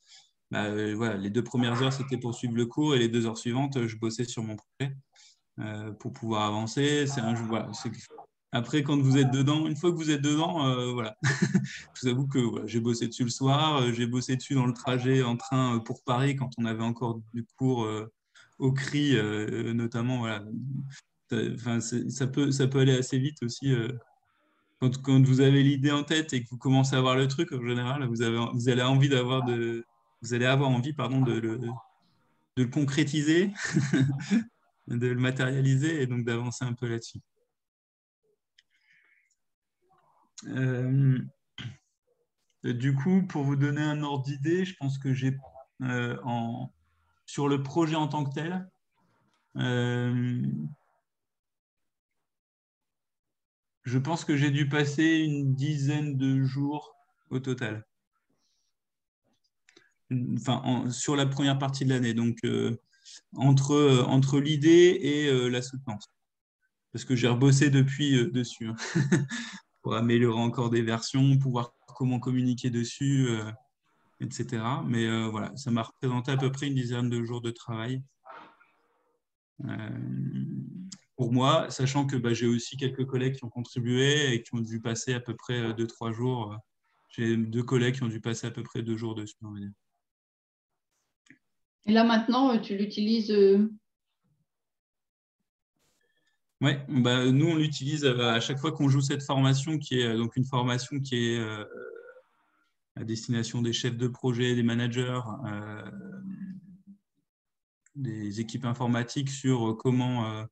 Voilà, les 2 premières heures, c'était pour suivre le cours, et les 2 heures suivantes, je bossais sur mon projet pour pouvoir avancer. C'est un jeu, voilà, après, quand vous êtes dedans, une fois que vous êtes dedans, voilà. Je vous avoue que voilà, j'ai bossé dessus le soir, j'ai bossé dessus dans le trajet en train pour Paris quand on avait encore du cours au CRI, notamment. Voilà. Enfin, ça peut aller assez vite aussi. Quand vous avez l'idée en tête et que vous commencez à voir le truc, en général, vous allez avoir envie, pardon, de le concrétiser, de le matérialiser et donc d'avancer un peu là-dessus. Du coup, pour vous donner un ordre d'idée, je pense que j'ai sur le projet en tant que tel, je pense que j'ai dû passer une dizaine de jours au total. Enfin, sur la première partie de l'année, donc entre l'idée et la soutenance. Parce que j'ai rebossé depuis dessus, hein, pour améliorer encore des versions, pour voir comment communiquer dessus, etc. Mais voilà, ça m'a représenté à peu près une dizaine de jours de travail. Pour moi, sachant que j'ai aussi quelques collègues qui ont contribué et qui ont dû passer à peu près 2-3 jours. J'ai 2 collègues qui ont dû passer à peu près 2 jours dessus, on va dire.
Et là, maintenant, tu l'utilises
Oui, nous, on l'utilise à chaque fois qu'on joue cette formation, qui est donc une formation qui est à destination des chefs de projet, des managers, des équipes informatiques sur comment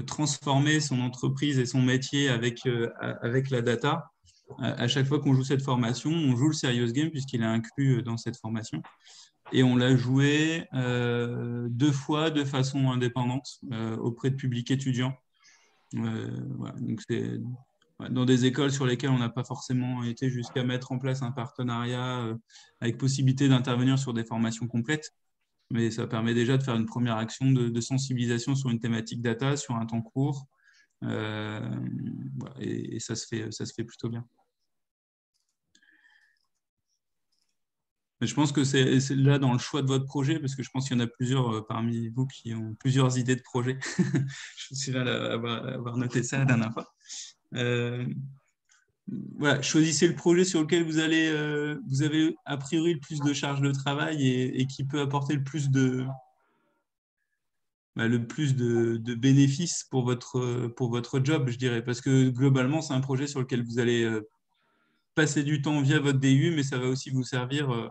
transformer son entreprise et son métier avec la data. À chaque fois qu'on joue cette formation, on joue le Serious Game puisqu'il est inclus dans cette formation. Et on l'a joué 2 fois de façon indépendante auprès de publics étudiants. Voilà, donc c'est dans des écoles sur lesquelles on n'a pas forcément été jusqu'à mettre en place un partenariat avec possibilité d'intervenir sur des formations complètes. Mais ça permet déjà de faire une première action de sensibilisation sur une thématique data, sur un temps court. Voilà, et ça se fait plutôt bien. Mais je pense que c'est là dans le choix de votre projet, parce que je pense qu'il y en a plusieurs parmi vous qui ont plusieurs idées de projet. Je suis là à avoir noté ça la dernière fois. Voilà, choisissez le projet sur lequel vous avez a priori le plus de charge de travail et qui peut apporter le plus de bénéfices pour votre job, je dirais. Parce que globalement, c'est un projet sur lequel vous allez passer du temps via votre DU, mais ça va aussi vous servir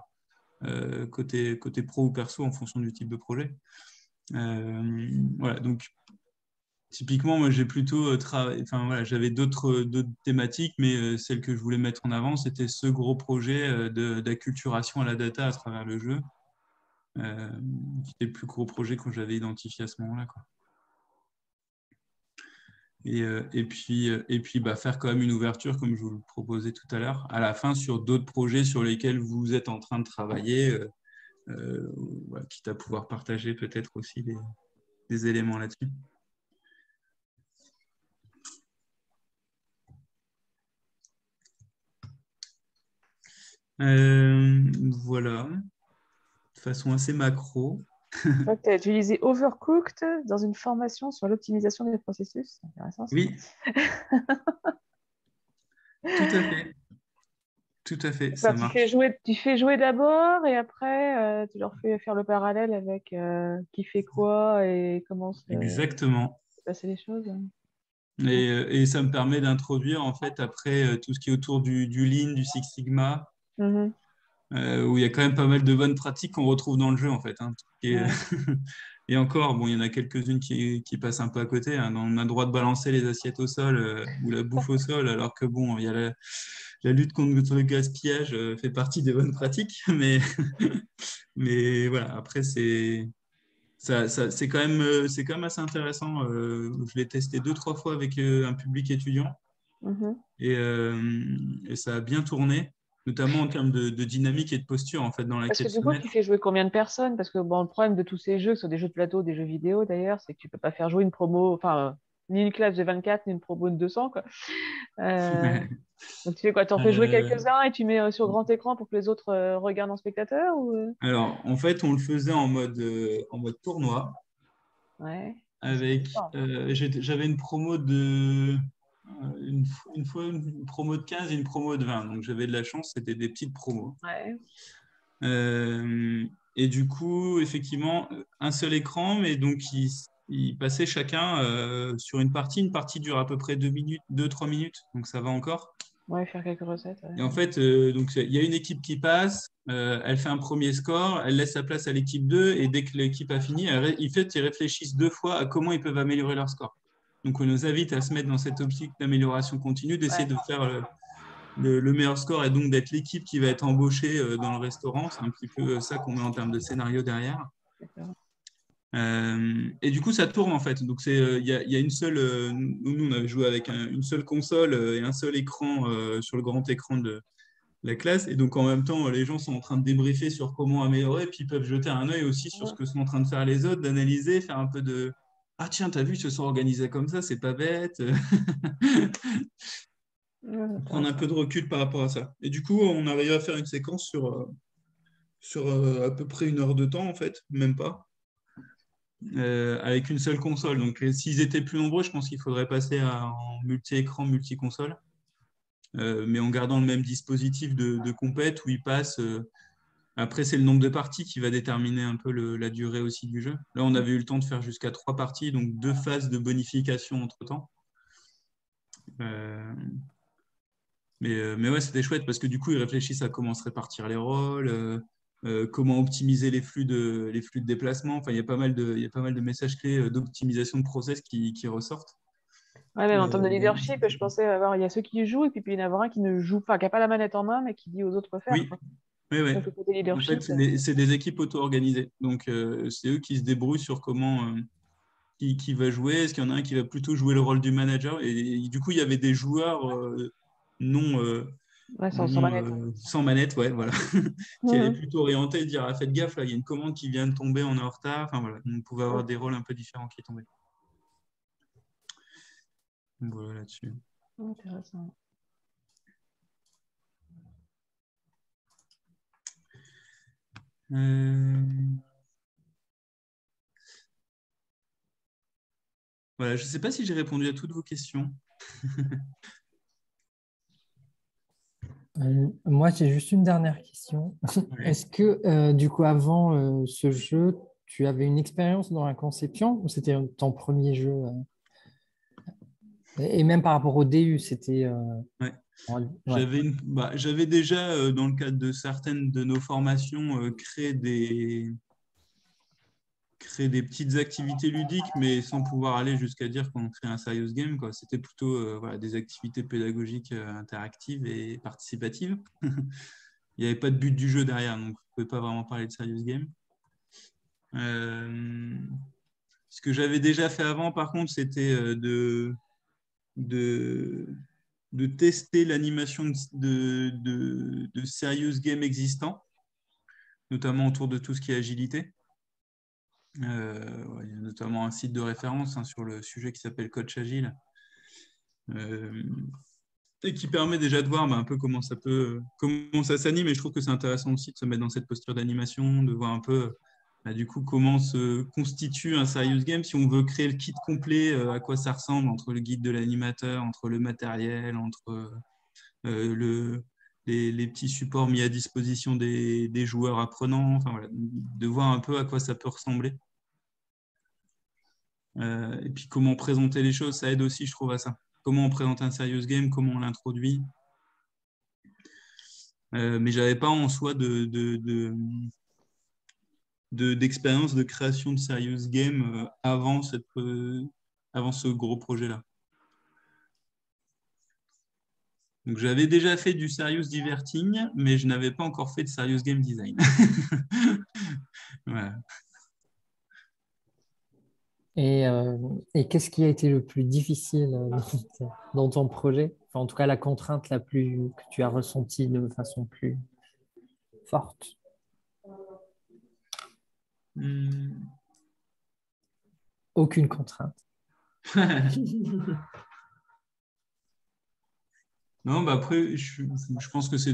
côté pro ou perso en fonction du type de projet. Voilà, donc typiquement, moi j'ai plutôt j'avais d'autres thématiques, mais celle que je voulais mettre en avant, c'était ce gros projet d'acculturation à la data à travers le jeu, qui était le plus gros projet que j'avais identifié à ce moment-là, quoi. Et puis faire quand même une ouverture, comme je vous le proposais tout à l'heure, à la fin sur d'autres projets sur lesquels vous êtes en train de travailler, quitte à pouvoir partager peut-être aussi des éléments là-dessus. Voilà, de façon assez macro.
Je crois que tu as utilisé Overcooked dans une formation sur l'optimisation des processus. C'est intéressant, ça.
Oui, tout à fait. Tout à fait, ça
Enfin,
marche.
tu fais jouer d'abord et après, tu leur fais faire le parallèle avec qui fait quoi et comment se
Exactement.
passer les choses.
Et ça me permet d'introduire en fait après tout ce qui est autour du Lean, du Six Sigma,
Mhm.
où il y a quand même pas mal de bonnes pratiques qu'on retrouve dans le jeu en fait. Hein.
Ouais.
Et encore, bon, il y en a quelques-unes qui passent un peu à côté. Hein. On a le droit de balancer les assiettes au sol ou la bouffe au sol, alors que bon, il y a la lutte contre le gaspillage fait partie des bonnes pratiques. Mais voilà, après, c'est quand même assez intéressant. Je l'ai testé 2, 3 fois avec un public étudiant
Mhm.
et ça a bien tourné, notamment en termes de dynamique et de posture en fait dans
Parce que
laquelle
du
se
coup, tu
mettre.
fais jouer combien de personnes? Parce que bon, le problème de tous ces jeux, que ce soit des jeux de plateau, des jeux vidéo d'ailleurs, c'est que tu peux pas faire jouer une promo, enfin, ni une classe de 24, ni une promo de 200, quoi. Euh, donc tu fais quoi? Tu en fais jouer
Euh,
quelques-uns et tu mets sur grand écran pour que les autres regardent en spectateur ou...
alors, en fait, on le faisait en mode tournoi
Ouais. C'est
avec,
fort.
j'avais une promo de une fois une promo de 15 et une promo de 20. Donc j'avais de la chance, c'était des petites promos.
Ouais.
Euh, et du coup, effectivement, un seul écran, mais donc ils passaient chacun sur une partie. Une partie dure à peu près 2 minutes, 2, 3 minutes, donc ça va encore.
Ouais, faire quelques recettes. Ouais.
Et en fait, donc il y a une équipe qui passe, elle fait un premier score, elle laisse sa place à l'équipe 2, et dès que l'équipe a fini, ils réfléchissent 2 fois à comment ils peuvent améliorer leur score. Donc on nous invite à se mettre dans cette optique d'amélioration continue, d'essayer
Ouais.
de faire le meilleur score, et donc d'être l'équipe qui va être embauchée dans le restaurant. C'est un petit peu ça qu'on met en termes de scénario derrière.
D'accord.
Et du coup, ça tourne en fait. Donc, il y a une seule. Nous, on avait joué avec une seule console et un seul écran sur le grand écran de la classe. Et donc, en même temps, les gens sont en train de débriefer sur comment améliorer. Puis, ils peuvent jeter un œil aussi sur ce
Mhm.
que sont en train de faire les autres, d'analyser, faire un peu de. Ah, tiens, t'as vu, ils se sont organisés comme ça, c'est pas bête.
Ouais,
Prendre un peu
intéressant.
de recul par rapport à ça. Et du coup, on arrive à faire une séquence sur à peu près 1 heure de temps, en fait, même pas. Avec une seule console. Donc, s'ils étaient plus nombreux, je pense qu'il faudrait passer en multi-écran, multi-console, mais en gardant le même dispositif de compète où ils passent. Après, c'est le nombre de parties qui va déterminer un peu la durée aussi du jeu. Là, on avait eu le temps de faire jusqu'à 3 parties, donc 2 phases de bonification entre-temps. Euh, mais ouais, c'était chouette parce que du coup, ils réfléchissent à comment se répartir les rôles, comment optimiser les flux de déplacement. Enfin, il y a pas mal de messages clés d'optimisation de process qui ressortent.
Ouais, même en termes de
Euh,
leadership, je pensais avoir, il y a ceux qui jouent et puis il y en a un qui ne joue pas, qui n'a pas la manette en main, mais qui dit aux autres quoi faire,
oui,
quoi.
oui, oui.
Donc le côté
En fait,
leadership.
c'est des équipes auto-organisées. Donc, c'est eux qui se débrouillent sur comment, qui va jouer. Est-ce qu'il y en a un qui va plutôt jouer le rôle du manager? Et du coup, il y avait des joueurs non,
Ouais, sans manette.
sans manette, ouais, voilà, qui allaient
Mhm.
plutôt orienter et dire ah, faites gaffe, là, il y a une commande qui vient de tomber, on est en retard. Enfin, voilà, on pouvait avoir des rôles un peu différents qui tombaient. Donc, voilà là-dessus.
Intéressant.
Euh, Voilà, je ne sais pas si j'ai répondu à toutes vos questions.
Moi, j'ai juste une dernière question.
Ouais.
Est-ce que, du coup, avant ce jeu, tu avais une expérience dans la conception ou c'était ton premier jeu et même par rapport au DU, c'était...
Ouais.
ouais.
J'avais déjà, dans le cadre de certaines de nos formations, créé des petites activités ludiques, mais sans pouvoir aller jusqu'à dire qu'on crée un serious game, quoi. C'était plutôt voilà, des activités pédagogiques interactives et participatives. Il n'y avait pas de but du jeu derrière, donc on ne pouvait pas vraiment parler de serious game. Euh, Ce que j'avais déjà fait avant, par contre, c'était de, de tester l'animation de serious games existants, notamment autour de tout ce qui est agilité. Ouais, il y a notamment un site de référence sur le sujet qui s'appelle Coach Agile, euh, et qui permet déjà de voir un peu comment ça s'anime. Et je trouve que c'est intéressant aussi de se mettre dans cette posture d'animation, de voir un peu du coup comment se constitue un serious game. Si on veut créer le kit complet, à quoi ça ressemble entre le guide de l'animateur, entre le matériel, entre les petits supports mis à disposition des joueurs apprenants, enfin, voilà, de voir un peu à quoi ça peut ressembler. Et puis comment présenter les choses, ça aide aussi, je trouve, à ça. Comment on présente un serious game, comment on l'introduit. Mais je n'avais pas en soi d'expérience de création de serious game avant ce gros projet-là. Donc j'avais déjà fait du serious diverting, mais je n'avais pas encore fait de serious game design. Voilà.
Et qu'est-ce qui a été le plus difficile dans ton projet? Enfin, en tout cas, la contrainte que tu as ressentie de façon plus forte. Aucune contrainte.
Non, après, je pense que ça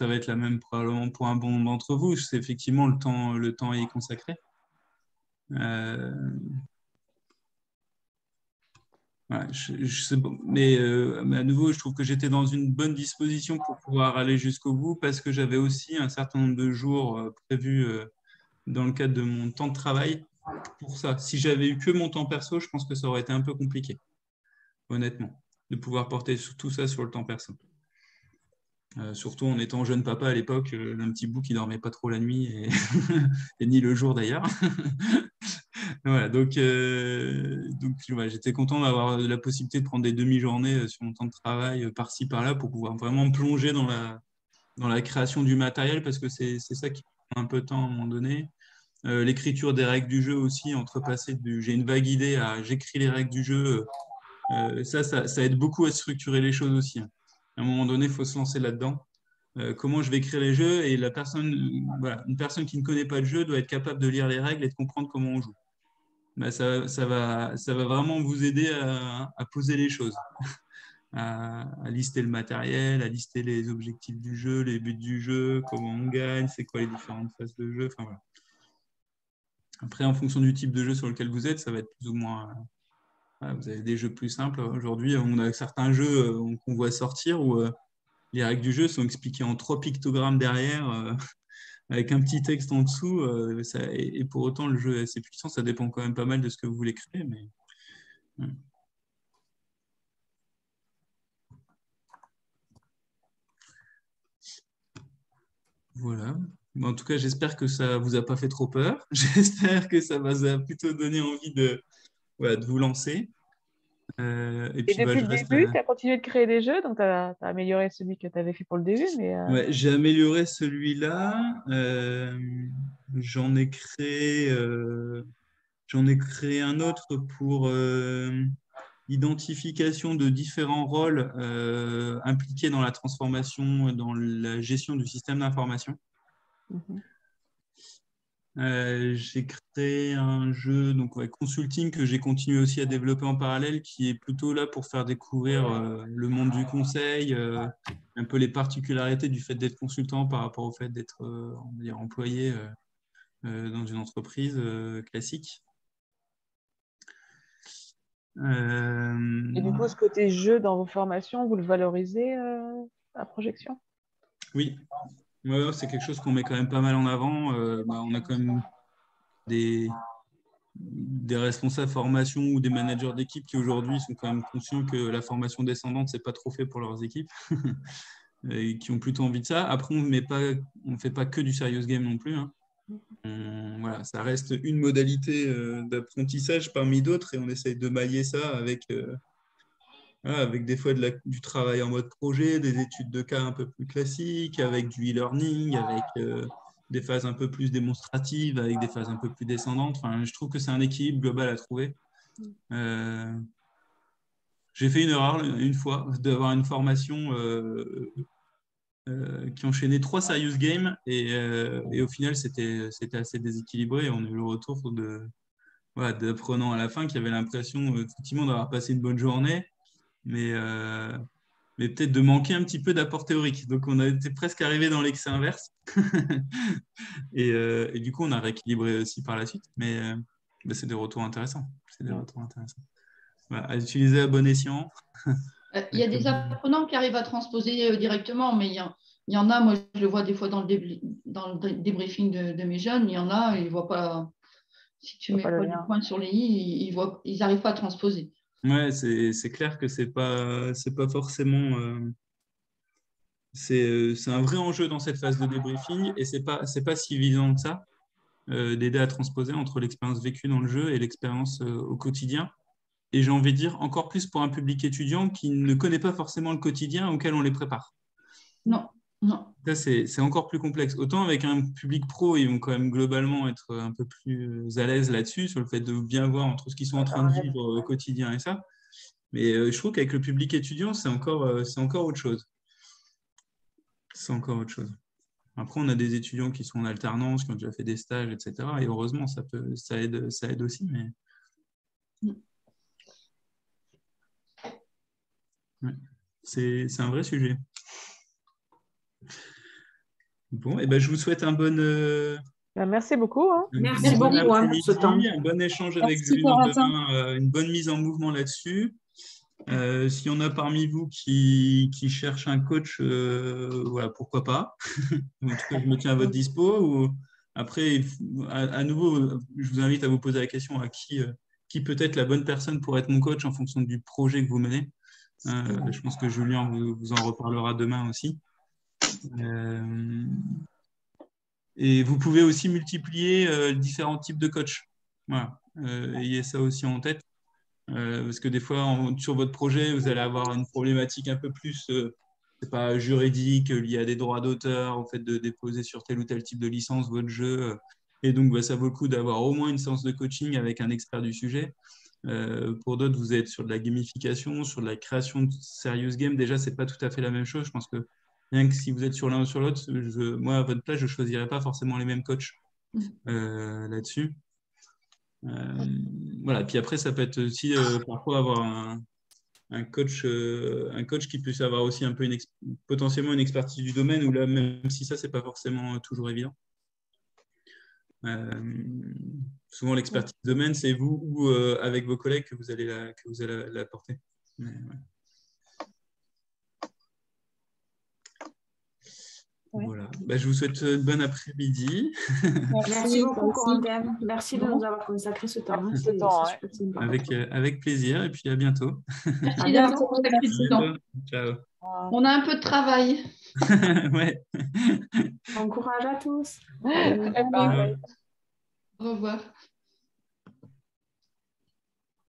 va être la même probablement pour un bon nombre d'entre vous. C'est effectivement le temps est consacré. Ouais, mais à nouveau, je trouve que j'étais dans une bonne disposition pour pouvoir aller jusqu'au bout parce que j'avais aussi un certain nombre de jours prévus dans le cadre de mon temps de travail pour ça. Si j'avais eu que mon temps perso, je pense que ça aurait été un peu compliqué, honnêtement, de pouvoir porter tout ça sur le temps perso. Surtout en étant jeune papa à l'époque, d'un petit bout qui dormait pas trop la nuit et ni le jour d'ailleurs. Voilà, donc ouais, j'étais content d'avoir la possibilité de prendre des demi-journées sur mon temps de travail par-ci par-là pour pouvoir vraiment me plonger dans la création du matériel parce que c'est ça qui prend un peu de temps à un moment donné. L'écriture des règles du jeu aussi, entrepasser j'ai une vague idée à j'écris les règles du jeu, ça aide beaucoup à structurer les choses aussi. À un moment donné, il faut se lancer là-dedans. Comment je vais écrire les jeux et une personne qui ne connaît pas le jeu doit être capable de lire les règles et de comprendre comment on joue. Ça va vraiment vous aider à poser les choses, à lister le matériel, à lister les objectifs du jeu, les buts du jeu, comment on gagne, c'est quoi les différentes phases de jeu. Enfin, voilà. Après, en fonction du type de jeu sur lequel vous êtes, ça va être plus ou moins... vous avez des jeux plus simples. Aujourd'hui, on a certains jeux qu'on voit sortir où les règles du jeu sont expliquées en 3 pictogrammes derrière, avec un petit texte en dessous. Et pour autant, le jeu est assez puissant. Ça dépend quand même pas mal de ce que vous voulez créer. Mais... Voilà. En tout cas, j'espère que ça vous a pas fait trop peur. J'espère que ça vous a plutôt donné envie de vous lancer.
Et
puis,
depuis
je
le
reste
début, tu as continué de créer des jeux, donc tu as amélioré celui que tu avais fait pour le début. Mais
j'ai amélioré celui-là. J'en ai créé un autre pour identification de différents rôles impliqués dans la transformation, dans la gestion du système d'information. J'ai créé un jeu consulting que j'ai continué aussi à développer en parallèle, qui est plutôt là pour faire découvrir le monde du conseil, un peu les particularités du fait d'être consultant par rapport au fait d'être employé dans une entreprise classique.
Et du coup, ce côté jeu dans vos formations, vous le valorisez à projection?
Oui, c'est quelque chose qu'on met quand même pas mal en avant. On a quand même des responsables formation ou des managers d'équipe qui aujourd'hui sont quand même conscients que la formation descendante, c'est pas trop fait pour leurs équipes et qui ont plutôt envie de ça. Après, on ne fait pas que du serious game non plus. Hein. Ça reste une modalité d'apprentissage parmi d'autres et on essaye de mailler ça avec des fois du travail en mode projet, des études de cas un peu plus classiques, avec du e-learning, avec des phases un peu plus démonstratives, avec des phases un peu plus descendantes. Enfin, je trouve que c'est un équilibre global à trouver. J'ai fait une erreur une fois d'avoir une formation qui enchaînait 3 serious games et au final, c'était assez déséquilibré. On a eu le retour d'apprenants à la fin qui avaient l'impression effectivement d'avoir passé une bonne journée, mais mais peut-être de manquer un petit peu d'apport théorique. Donc, on a été presque arrivé dans l'excès inverse. Et du coup, on a rééquilibré aussi par la suite. Mais c'est des retours intéressants. C'est des retours intéressants. Voilà, à utiliser à bon escient.
Il y a des apprenants qui arrivent à transposer directement, mais il y en a, moi je le vois des fois dans le débriefing de mes jeunes, il y en a, ils ne voient pas, si tu mets pas les points sur les i, ils n'arrivent pas à transposer.
Ouais, c'est clair que c'est pas forcément... c'est un vrai enjeu dans cette phase de débriefing et c'est pas si évident que ça d'aider à transposer entre l'expérience vécue dans le jeu et l'expérience au quotidien. Et j'ai envie de dire encore plus pour un public étudiant qui ne connaît pas forcément le quotidien auquel on les prépare.
Non.
Ça, c'est encore plus complexe. Autant avec un public pro, ils vont quand même globalement être un peu plus à l'aise là-dessus, sur le fait de bien voir entre ce qu'ils sont en train de vivre au quotidien et ça. Mais je trouve qu'avec le public étudiant, c'est encore autre chose. C'est encore autre chose. Après, on a des étudiants qui sont en alternance, qui ont déjà fait des stages, etc. Et heureusement, ça aide aussi. Mais... Ouais. C'est un vrai sujet. Bon, et ben, je vous souhaite un bon...
Merci beaucoup.
Merci beaucoup pour ce temps.
Un bon échange avec Julien demain, une bonne mise en mouvement là-dessus. S'il y en a parmi vous qui cherchent un coach, voilà, pourquoi pas. En tout cas, je me tiens à votre dispo. Ou... Après, à nouveau, je vous invite à vous poser la question à qui peut être la bonne personne pour être mon coach en fonction du projet que vous menez. Je pense que Julien vous en reparlera demain aussi. Et vous pouvez aussi multiplier différents types de coachs. Voilà. Ayez ça aussi en tête. Parce que des fois, sur votre projet, vous allez avoir une problématique un peu plus, c'est pas juridique, liée à des droits d'auteur, au fait de déposer sur tel ou tel type de licence votre jeu. Et donc, ça vaut le coup d'avoir au moins une séance de coaching avec un expert du sujet. Pour d'autres, vous êtes sur de la gamification, sur de la création de serious game. Déjà, c'est pas tout à fait la même chose. Je pense que rien que si vous êtes sur l'un ou sur l'autre, moi, à votre place, je ne choisirais pas forcément les mêmes coachs là-dessus. Voilà. Puis après, ça peut être aussi parfois avoir un coach qui puisse avoir aussi un peu potentiellement une expertise du domaine, où là, même si ça, c'est pas forcément toujours évident. Souvent, l'expertise du domaine, c'est vous ou avec vos collègues que vous allez l'apporter. Ouais. Voilà. Je vous souhaite une bonne après-midi.
Merci beaucoup, Corentin. Merci de nous avoir consacré ce temps.
Avec plaisir et puis à bientôt.
Merci d'avoir consacré ce temps.
Ciao.
On a un peu de travail.
Ouais.
Bon courage à tous.
Au revoir.
Au revoir.